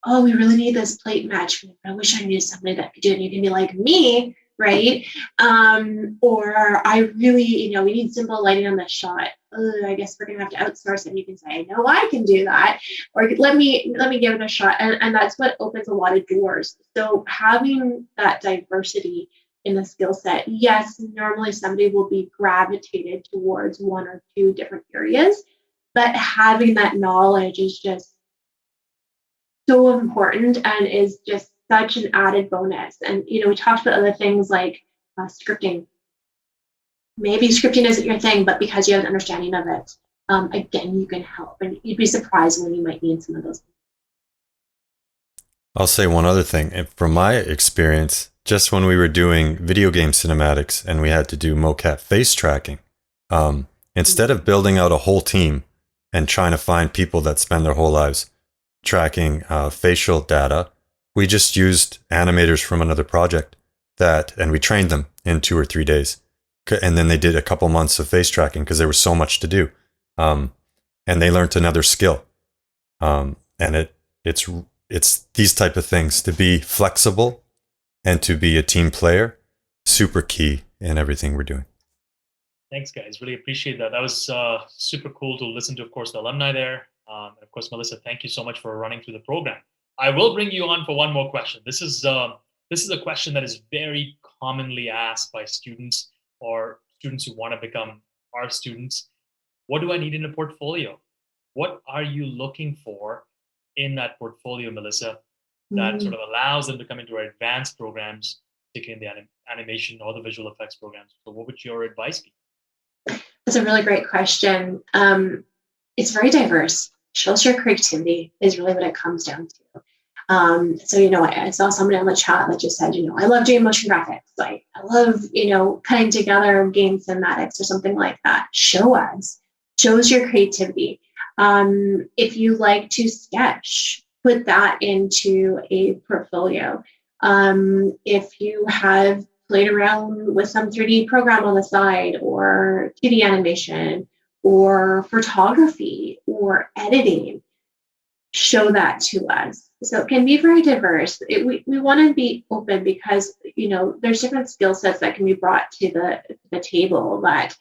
we really need this plate match. I wish I knew somebody that could do it. And you can be like, me? right? Or I really, we need simple lighting on this shot. I guess we're gonna have to outsource it. And you can say, no, I can do that, or let me give it a shot. And that's what opens a lot of doors. So having that diversity in the skill set, yes, normally somebody will be gravitated towards one or two different areas, but having that knowledge is just so important and is just such an added bonus. And we talked about other things like scripting. Maybe scripting isn't your thing, but because you have an understanding of it, again, you can help. And you'd be surprised when you might need some of those. I'll say one other thing. And from my experience, just when we were doing video game cinematics and we had to do mocap face tracking, instead of building out a whole team and trying to find people that spend their whole lives tracking facial data, we just used animators from another project and we trained them in 2 or 3 days. And then they did a couple months of face tracking because there was so much to do. And they learned another skill. And it's these type of things, to be flexible and to be a team player, super key in everything we're doing. Thanks, guys. Really appreciate that. That was super cool to listen to, of course, the alumni there. And of course, Melissa, thank you so much for running through the program. I will bring you on for one more question. This is a question that is very commonly asked by students or students who want to become our students. What do I need in a portfolio? What are you looking for in that portfolio, Melissa, that sort of allows them to come into our advanced programs, particularly in the animation or the visual effects programs? So what would your advice be? That's a really great question. It's very diverse. Shows your creativity is really what it comes down to. So, I saw somebody on the chat that just said, I love doing motion graphics. Like, I love, cutting together game cinematics or something like that. Shows your creativity. If you like to sketch, put that into a portfolio. If you have played around with some 3D program on the side, or 2D animation, or photography, or editing, show that to us. So it can be very diverse. We want to be open because, there's different skill sets that can be brought to the table that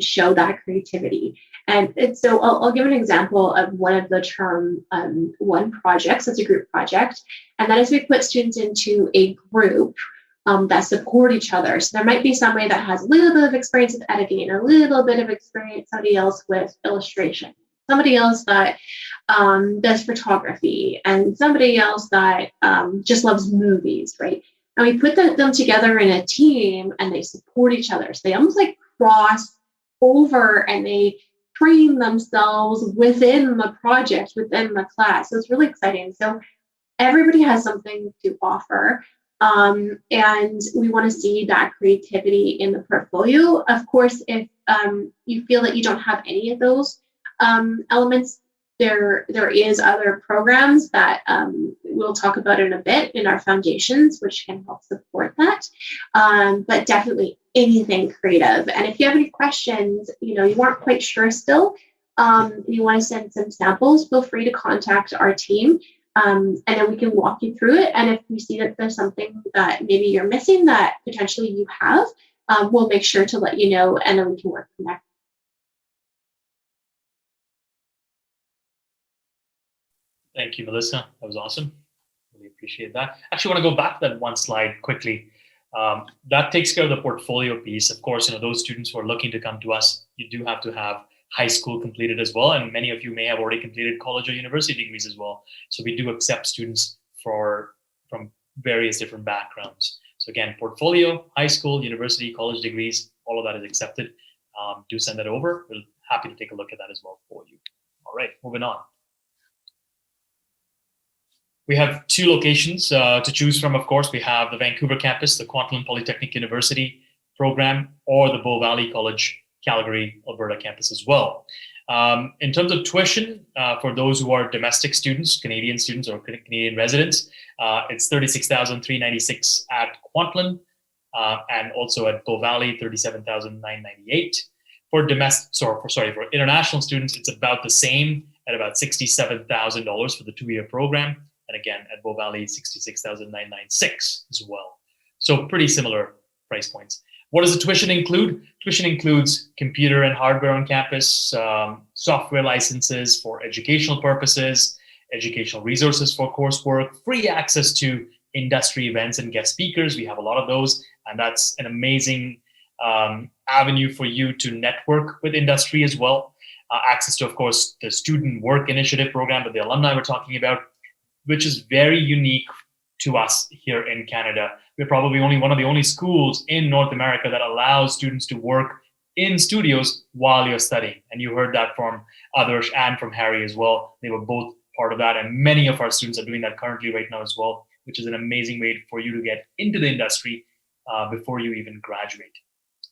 show that creativity. And so I'll give an example of one of the term one projects. It's a group project. And that is we put students into a group that support each other. So there might be somebody that has a little bit of experience with editing, a little bit of experience, somebody else with illustration, somebody else that does photography, and somebody else that just loves movies, right? And we put them together in a team and they support each other. So they almost like cross over and they train themselves within the project, within the class. So it's really exciting. So everybody has something to offer. And we want to see that creativity in the portfolio. Of course, if you feel that you don't have any of those elements, there is other programs that we'll talk about in a bit in our foundations, which can help support that. But definitely anything creative. And if you have any questions, you aren't quite sure still, you want to send some samples, feel free to contact our team. And then we can walk you through it. And if we see that there's something that maybe you're missing that potentially you have, we'll make sure to let you know, and then we can work from there. Thank you, Melissa. That was awesome. Really appreciate that. Actually, I want to go back to that one slide quickly. That takes care of the portfolio piece. Of course, you know, those students who are looking to come to us, you do have to have high school completed as well. And many of you may have already completed college or university degrees as well. So we do accept students from various different backgrounds. So again, portfolio, high school, university, college degrees, all of that is accepted. Do send that over. We're happy to take a look at that as well for you. All right, moving on. We have two locations to choose from, of course. We have the Vancouver campus, the Kwantlen Polytechnic University program, or the Bow Valley College, Calgary, Alberta campus as well. In terms of tuition, for those who are domestic students, Canadian students or Canadian residents, it's $36,396 at Kwantlen, and also at Bow Valley, $37,998. For international students, it's about the same at about $67,000 for the 2-year program. And again, at Bow Valley, $66,996 as well. So pretty similar price points. What does the tuition include? Tuition includes computer and hardware on campus, software licenses for educational purposes, educational resources for coursework, free access to industry events and guest speakers. We have a lot of those, and that's an amazing avenue for you to network with industry as well. Access to, of course, the student work initiative program that the alumni were talking about, which is very unique to us here in Canada. We're probably one of the only schools in North America that allows students to work in studios while you're studying. And you heard that from others and from Harry as well. They were both part of that. And many of our students are doing that currently right now as well, which is an amazing way for you to get into the industry before you even graduate.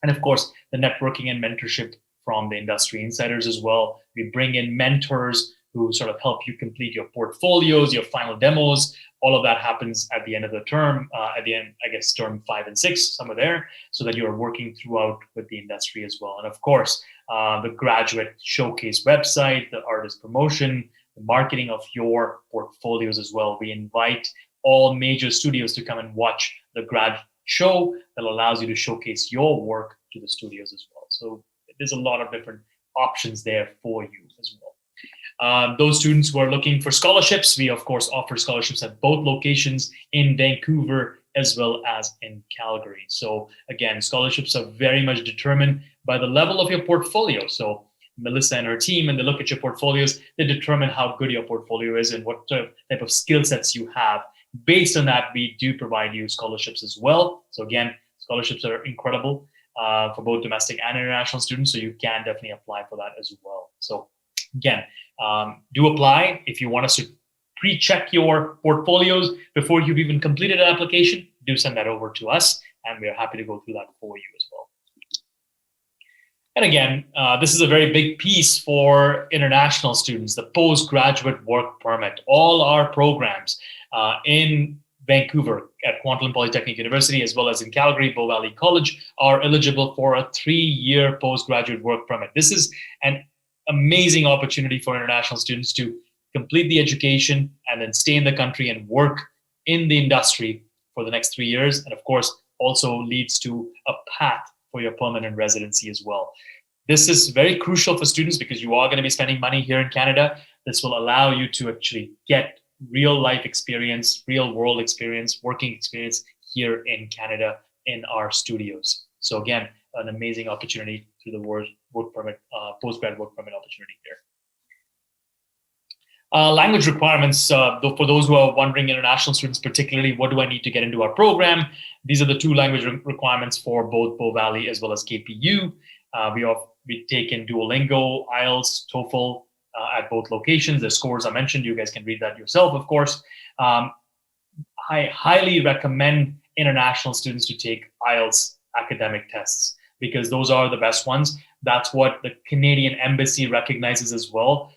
And of course, the networking and mentorship from the industry insiders as well. We bring in mentors who sort of help you complete your portfolios, your final demos. All of that happens at the end of the term, at the end, I guess, term 5 and 6, somewhere there, so that you're working throughout with the industry as well. And of course, the graduate showcase website, the artist promotion, the marketing of your portfolios as well. We invite all major studios to come and watch the grad show that allows you to showcase your work to the studios as well. So there's a lot of different options there for you as well. Those students who are looking for scholarships, we of course offer scholarships at both locations in Vancouver as well as in Calgary. So again, scholarships are very much determined by the level of your portfolio. So Melissa and her team, when they look at your portfolios, they determine how good your portfolio is and what type of skill sets you have. Based on that, we do provide you scholarships as well. So again, scholarships are incredible for both domestic and international students. So you can definitely apply for that as well. So again, do apply. If you want us to pre-check your portfolios before you've even completed an application, do send that over to us, and we're happy to go through that for you as well. And again, this is a very big piece for international students, the postgraduate work permit. All our programs in Vancouver at Kwantlen Polytechnic University, as well as in Calgary, Bow Valley College, are eligible for a 3-year postgraduate work permit. This is an amazing opportunity for international students to complete the education and then stay in the country and work in the industry for the next 3 years. And of course, also leads to a path for your permanent residency as well. This is very crucial for students because you are going to be spending money here in Canada. This will allow you to actually get real life experience, real world experience, working experience here in Canada in our studios. So again, an amazing opportunity through the work permit, postgrad work permit opportunity here. Language requirements, for those who are wondering, international students particularly, what do I need to get into our program? These are the 2 language requirements for both Bow Valley as well as KPU. We take in Duolingo, IELTS, TOEFL at both locations. The scores I mentioned, you guys can read that yourself, of course. I highly recommend international students to take IELTS academic tests because those are the best ones. That's what the Canadian Embassy recognizes as well.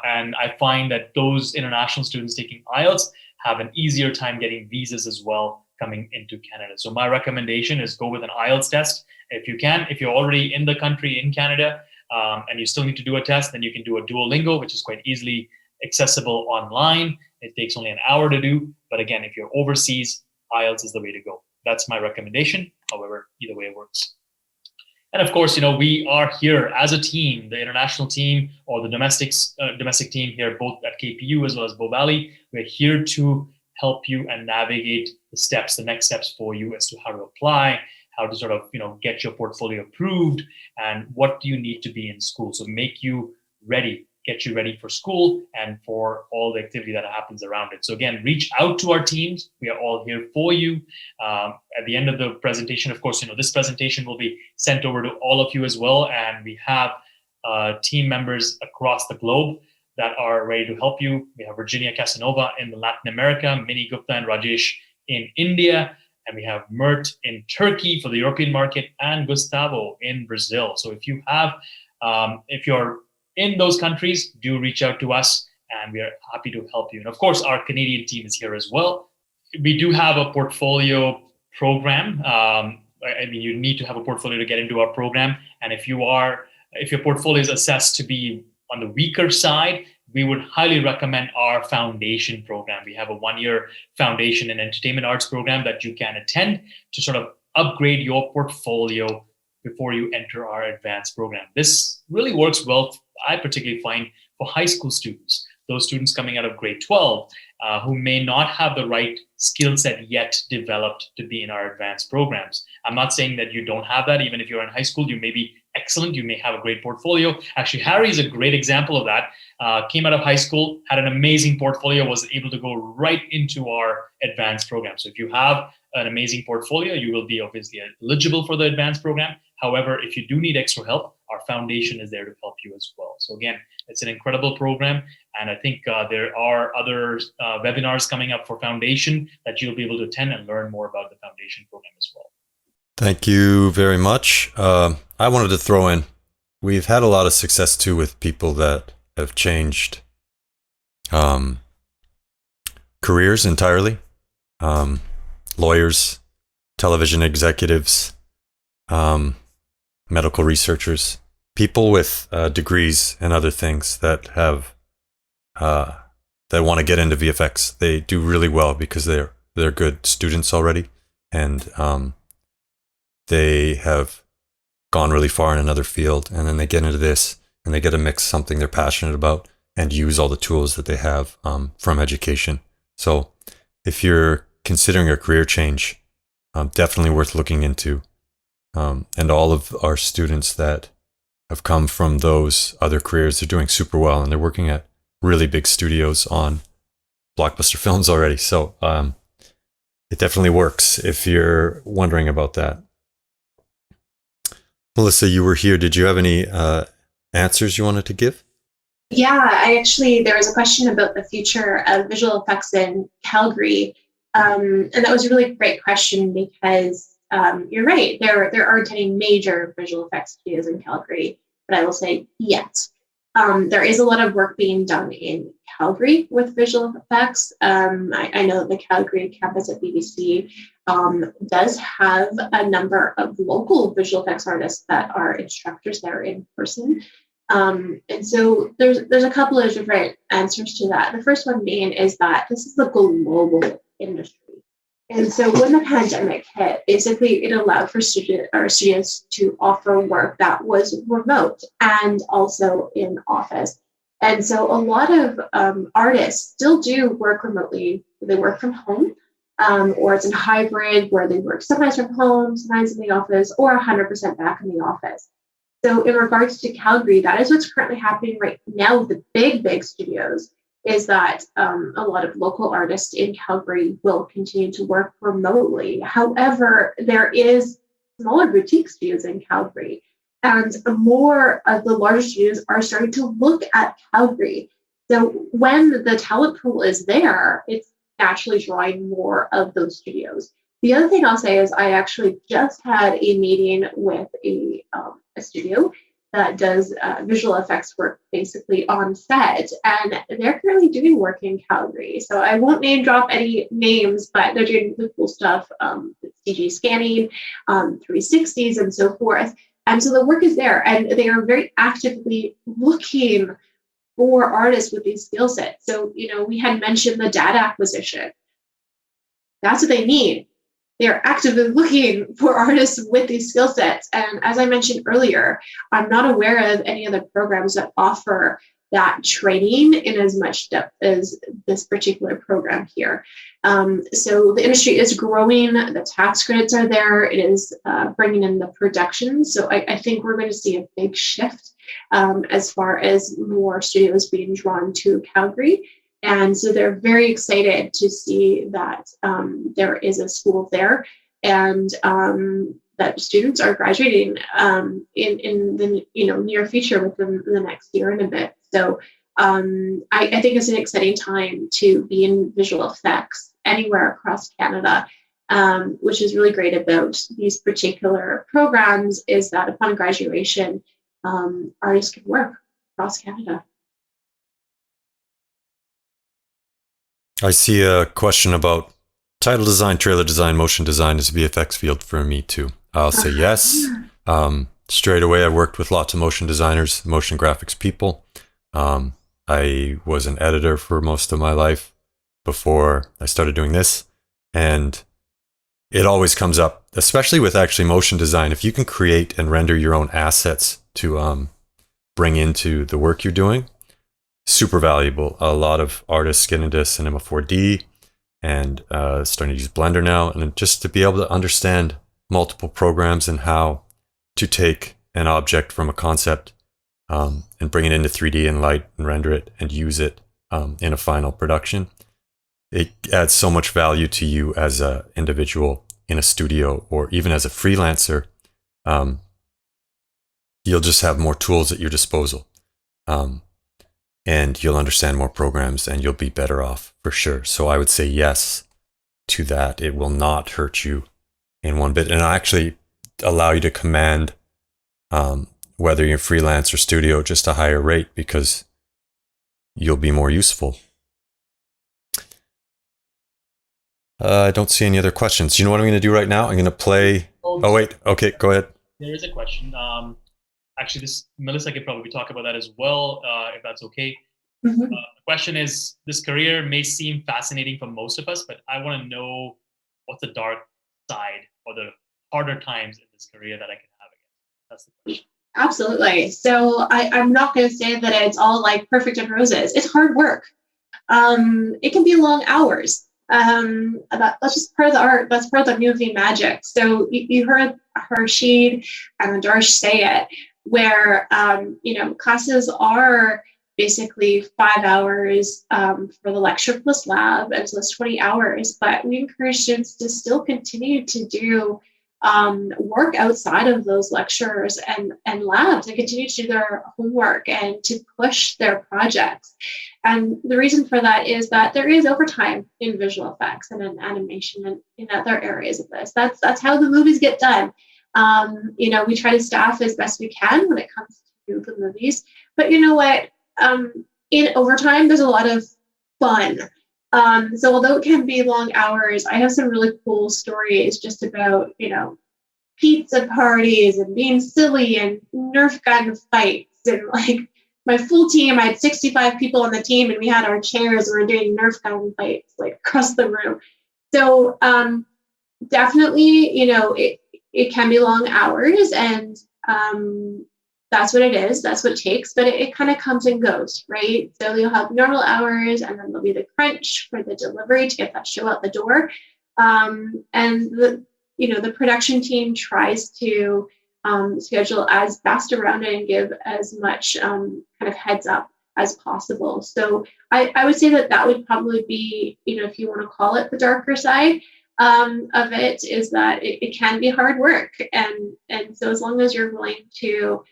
And I find that those international students taking IELTS have an easier time getting visas as well coming into Canada. So my recommendation is go with an IELTS test. If you can, if you're already in the country in Canada and you still need to do a test, then you can do a Duolingo, which is quite easily accessible online. It takes only an hour to do. But again, if you're overseas, IELTS is the way to go. That's my recommendation. However, either way it works. And of course, we are here as a team, the international team or the domestic team here, both at KPU as well as Bow Valley. We're here to help you and navigate the next steps for you as to how to apply, how to sort of, get your portfolio approved, and what do you need to be in school. So make you ready, get you ready for school and for all the activity that happens around it. So again, reach out to our teams. We are all here for you. At the end of the presentation, of course, this presentation will be sent over to all of you as well. And we have team members across the globe that are ready to help you. We have Virginia Casanova in Latin America, Minnie Gupta and Rajesh in India, and we have Mert in Turkey for the European market, and Gustavo in Brazil. So if you have, if you're in those countries, do reach out to us, and we are happy to help you. And of course, our Canadian team is here as well. We do have a portfolio program. You need to have a portfolio to get into our program. And if your portfolio is assessed to be on the weaker side, we would highly recommend our foundation program. We have a 1-year foundation in entertainment arts program that you can attend to sort of upgrade your portfolio before you enter our advanced program. This really works well, I particularly find, for high school students, those students coming out of grade 12 who may not have the right skill set yet developed to be in our advanced programs. I'm not saying that you don't have that. Even if you're in high school, you may be excellent. You may have a great portfolio. Actually, Harry is a great example of that. Came out of high school, had an amazing portfolio, was able to go right into our advanced program. So if you have an amazing portfolio, you will be obviously eligible for the advanced program. However, if you do need extra help, our foundation is there to help you as well. So again, it's an incredible program. And I think there are other webinars coming up for foundation that you'll be able to attend and learn more about the foundation program as well. Thank you very much. I wanted to throw in, we've had a lot of success too with people that have changed careers entirely. Lawyers, television executives, medical researchers, people with degrees and other things that have that want to get into VFX. They do really well because they're good students already, and they have gone really far in another field, and then they get into this and they get to mix something they're passionate about and use all the tools that they have from education. So if you're considering a career change, definitely worth looking into. And all of our students that have come from those other careers, they're doing super well, and they're working at really big studios on blockbuster films already. So it definitely works if you're wondering about that. Melissa, you were here. Did you have any answers you wanted to give? Yeah, there was a question about the future of visual effects in Calgary. And that was a really great question because you're right, there aren't any major visual effects studios in Calgary, but I will say yet. There is a lot of work being done in Calgary with visual effects. I know the Calgary campus at BBC does have a number of local visual effects artists that are instructors there in person. And so there's a couple of different answers to that. The first one being is that this is the global industry. And so when the pandemic hit, basically it allowed for students to offer work that was remote and also in office. And so a lot of artists still do work remotely. They work from home, or it's in hybrid where they work sometimes from home, sometimes in the office, or 100% back in the office. So in regards to Calgary, that is what's currently happening right now with the big studios, is that a lot of local artists in Calgary will continue to work remotely. However, there is smaller boutique studios in Calgary, and more of the larger studios are starting to look at Calgary. So when the talent pool is there, it's naturally drawing more of those studios. The other thing I'll say is I actually just had a meeting with a studio that does visual effects work basically on set, and they're currently doing work in Calgary. So I won't name drop any names, but they're doing the cool stuff, CG scanning, 360s, and so forth. And so the work is there, and they are very actively looking for artists with these skill sets. So, we had mentioned the data acquisition. That's what they need. They're actively looking for artists with these skill sets. And as I mentioned earlier, I'm not aware of any other programs that offer that training in as much depth as this particular program here. So the industry is growing, the tax credits are there, it is bringing in the production. So I think we're going to see a big shift as far as more studios being drawn to Calgary. And so they're very excited to see that there is a school there, and that students are graduating in the near future, within the next year and a bit. So I think it's an exciting time to be in visual effects anywhere across Canada, which is really great about these particular programs, is that upon graduation, artists can work across Canada. I see a question about title design, trailer design, motion design is a VFX field for me too. I'll say yes. Straight away, I've worked with lots of motion designers, motion graphics people. I was an editor for most of my life before I started doing this. And it always comes up, especially with actually motion design. If you can create and render your own assets to bring into the work you're doing, super valuable. A lot of artists get into Cinema 4D and starting to use Blender now. And just to be able to understand multiple programs and how to take an object from a concept and bring it into 3D and light and render it and use it in a final production. It adds so much value to you as an individual in a studio or even as a freelancer. You'll just have more tools at your disposal. And you'll understand more programs and you'll be better off for sure. So I would say yes to that. It will not hurt you in one bit. And it'll actually allow you to command whether you're freelance or studio, just a higher rate because you'll be more useful. I don't see any other questions. You know what I'm going to do right now? I'm going to play. Oh, wait. Okay, go ahead. There is a question. Actually, this Melissa could probably talk about that as well, if that's okay. Mhm. The question is, this career may seem fascinating for most of us, but I want to know what's the dark side or the harder times in this career that I can have again. That's the question. Absolutely. So I'm not going to say that it's all like perfect and roses. It's hard work. It can be long hours. That's just part of the art. That's part of the movie magic. So you heard Harshid and Darsh say it, where classes are basically 5 hours for the lecture plus lab, and so it's 20 hours. But we encourage students to still continue to do work outside of those lectures and labs, and continue to do their homework and to push their projects. And the reason for that is that there is overtime in visual effects and in animation and in other areas of this. That's how the movies get done. We try to staff as best we can when it comes to the movies. But you know what? In overtime, there's a lot of fun. So although it can be long hours, I have some really cool stories just about, pizza parties and being silly and Nerf gun fights. And like my full team, I had 65 people on the team, and we had our chairs and we were doing Nerf gun fights like across the room. So definitely, it can be long hours, and that's what it is. That's what it takes, but it kind of comes and goes, right? So you'll have normal hours, and then there'll be the crunch for the delivery to get that show out the door. And the production team tries to schedule as fast around it and give as much kind of heads up as possible. So I would say that would probably be, if you want to call it the darker side of it, is that it can be hard work. And so as long as you're willing to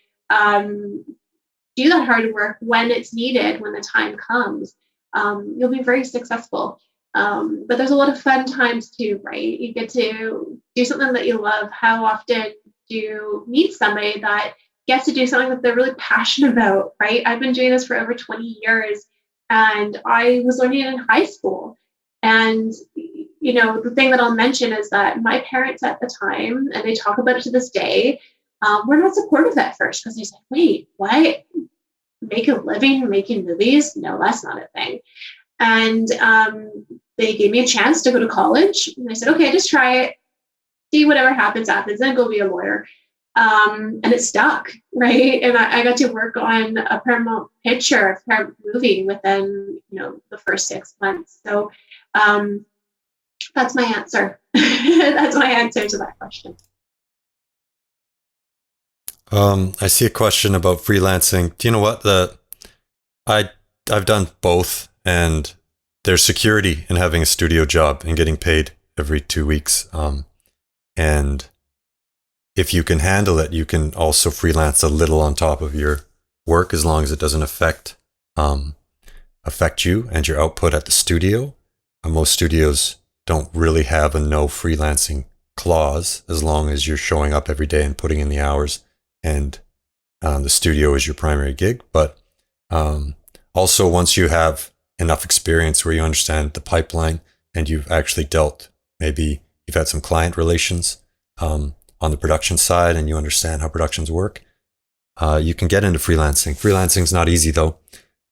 do that hard work when it's needed, when the time comes, you'll be very successful. But there's a lot of fun times too, right? You get to do something that you love. How often do you meet somebody that gets to do something that they're really passionate about, right? I've been doing this for over 20 years, and I was learning it in high school. And the thing that I'll mention is that my parents at the time, and they talk about it to this day, were not supportive at first, because they said, wait, what? Make a living making movies? No, that's not a thing. And they gave me a chance to go to college. And they said, okay, just try it. See whatever happens, then go be a lawyer. And it stuck, right? And I got to work on a Paramount picture, a Paramount movie within, the first 6 months. So that's my answer. That's my answer to that question. I see a question about freelancing. Do you know what? I've done both, and there's security in having a studio job and getting paid every 2 weeks. And if you can handle it, you can also freelance a little on top of your work, as long as it doesn't affect you and your output at the studio. Most studios don't really have a no freelancing clause, as long as you're showing up every day and putting in the hours, and the studio is your primary gig. But also, once you have enough experience where you understand the pipeline and you've actually maybe you've had some client relations on the production side, and you understand how productions work, you can get into freelancing. Freelancing is not easy, though.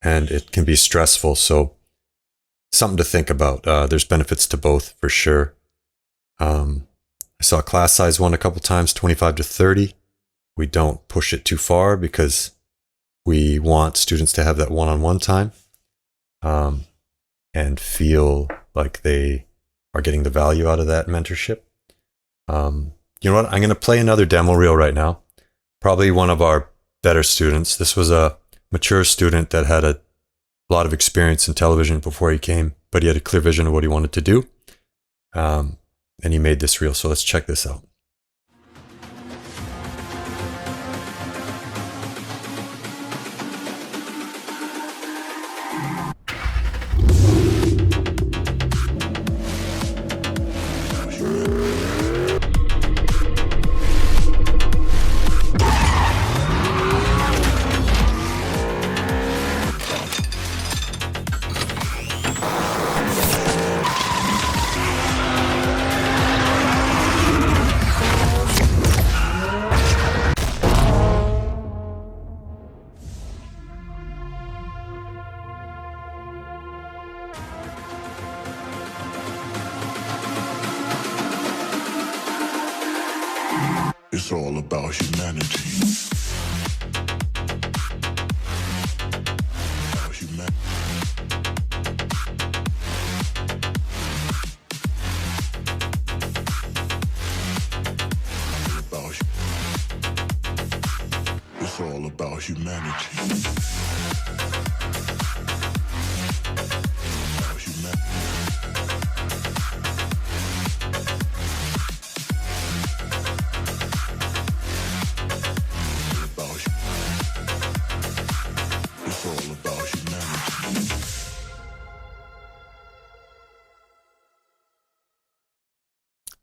and it can be stressful. So something to think about. There's benefits to both for sure. I saw class size one a couple times, 25 to 30. We don't push it too far because we want students to have that one-on-one time and feel like they are getting the value out of that mentorship. You know what? I'm going to play another demo reel right now. Probably one of our better students. This was a mature student that had a lot of experience in television before he came, but he had a clear vision of what he wanted to do. And he made this reel. So let's check this out. It's all about humanity. It's all about humanity.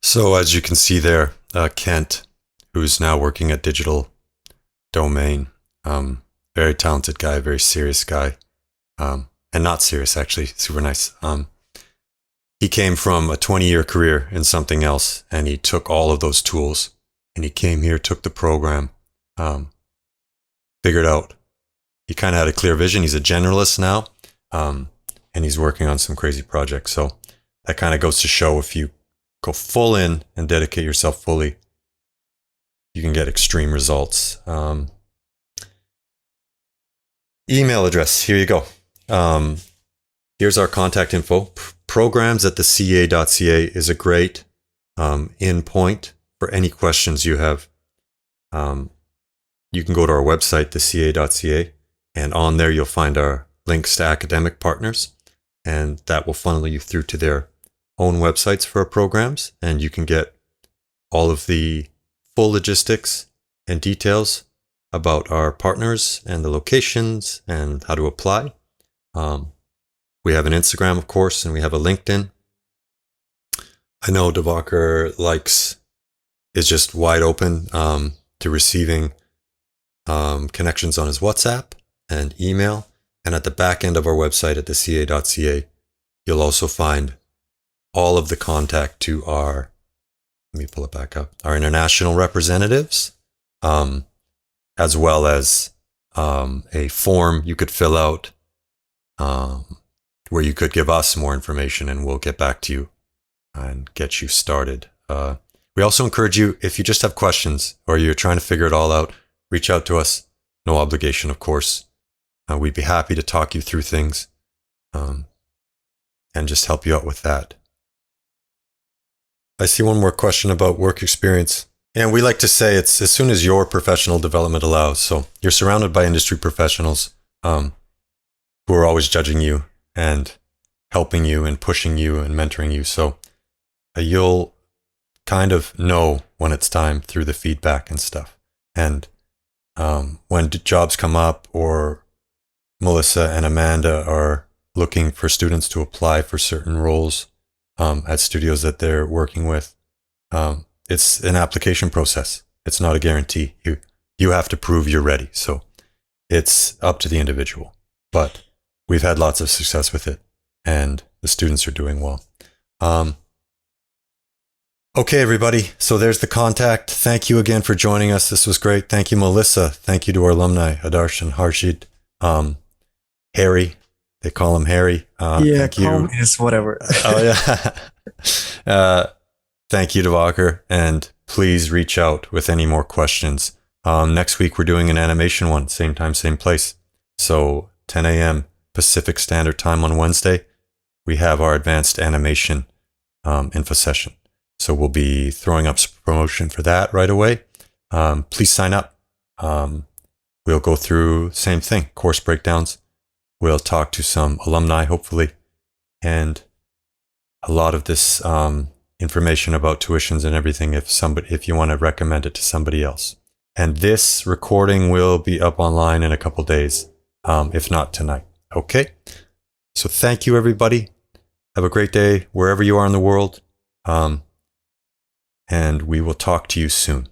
So as you can see there, Kent, who's now working at Digital Domain, very talented guy, very serious guy, and not serious actually, super nice. He came from a 20-year career in something else, and he took all of those tools, and he came here, took the program, figured out. He kind of had a clear vision. He's a generalist now, and he's working on some crazy projects. So that kind of goes to show if you go full in and dedicate yourself fully, you can get extreme results. Email address, here you go. Here's our contact info. Programs@thecea.ca is a great in point for any questions you have. You can go to our website, thecea.ca, and on there you'll find our links to academic partners, and that will funnel you through to their own websites for our programs, and you can get all of the full logistics and details about our partners and the locations and how to apply. We have an Instagram, of course, and we have a LinkedIn. I know Devakar is just wide open to receiving connections on his WhatsApp and email. And at the back end of our website at thecea.ca, you'll also find all of the contact to our, let me pull it back up, our international representatives, as well as a form you could fill out where you could give us more information, and we'll get back to you and get you started. We also encourage you, if you just have questions or you're trying to figure it all out, reach out to us. No obligation, of course. We'd be happy to talk you through things and just help you out with that. I see one more question about work experience. And we like to say it's as soon as your professional development allows. So you're surrounded by industry professionals who are always judging you and helping you and pushing you and mentoring you. So you'll kind of know when it's time through the feedback and stuff. And when jobs come up, or Melissa and Amanda are looking for students to apply for certain roles at studios that they're working with, it's an application process. It's not a guarantee. You have to prove you're ready. So it's up to the individual. But we've had lots of success with it, and the students are doing well. Okay, everybody. So there's the contact. Thank you again for joining us. This was great. Thank you, Melissa. Thank you to our alumni, Adarsh and Harshid. Harry. They call him Harry. Yeah, Thank you. calm is whatever. Oh yeah. Thank you, Devakar, and please reach out with any more questions. Next week we're doing an animation one, same time, same place. So 10 a.m. Pacific Standard Time on Wednesday, we have our advanced animation info session. So we'll be throwing up some promotion for that right away. Please sign up. We'll go through same thing, course breakdowns. We'll talk to some alumni, hopefully, and a lot of this information about tuitions and everything if you want to recommend it to somebody else. And this recording will be up online in a couple days, if not tonight. Okay? So thank you, everybody. Have a great day wherever you are in the world. And we will talk to you soon.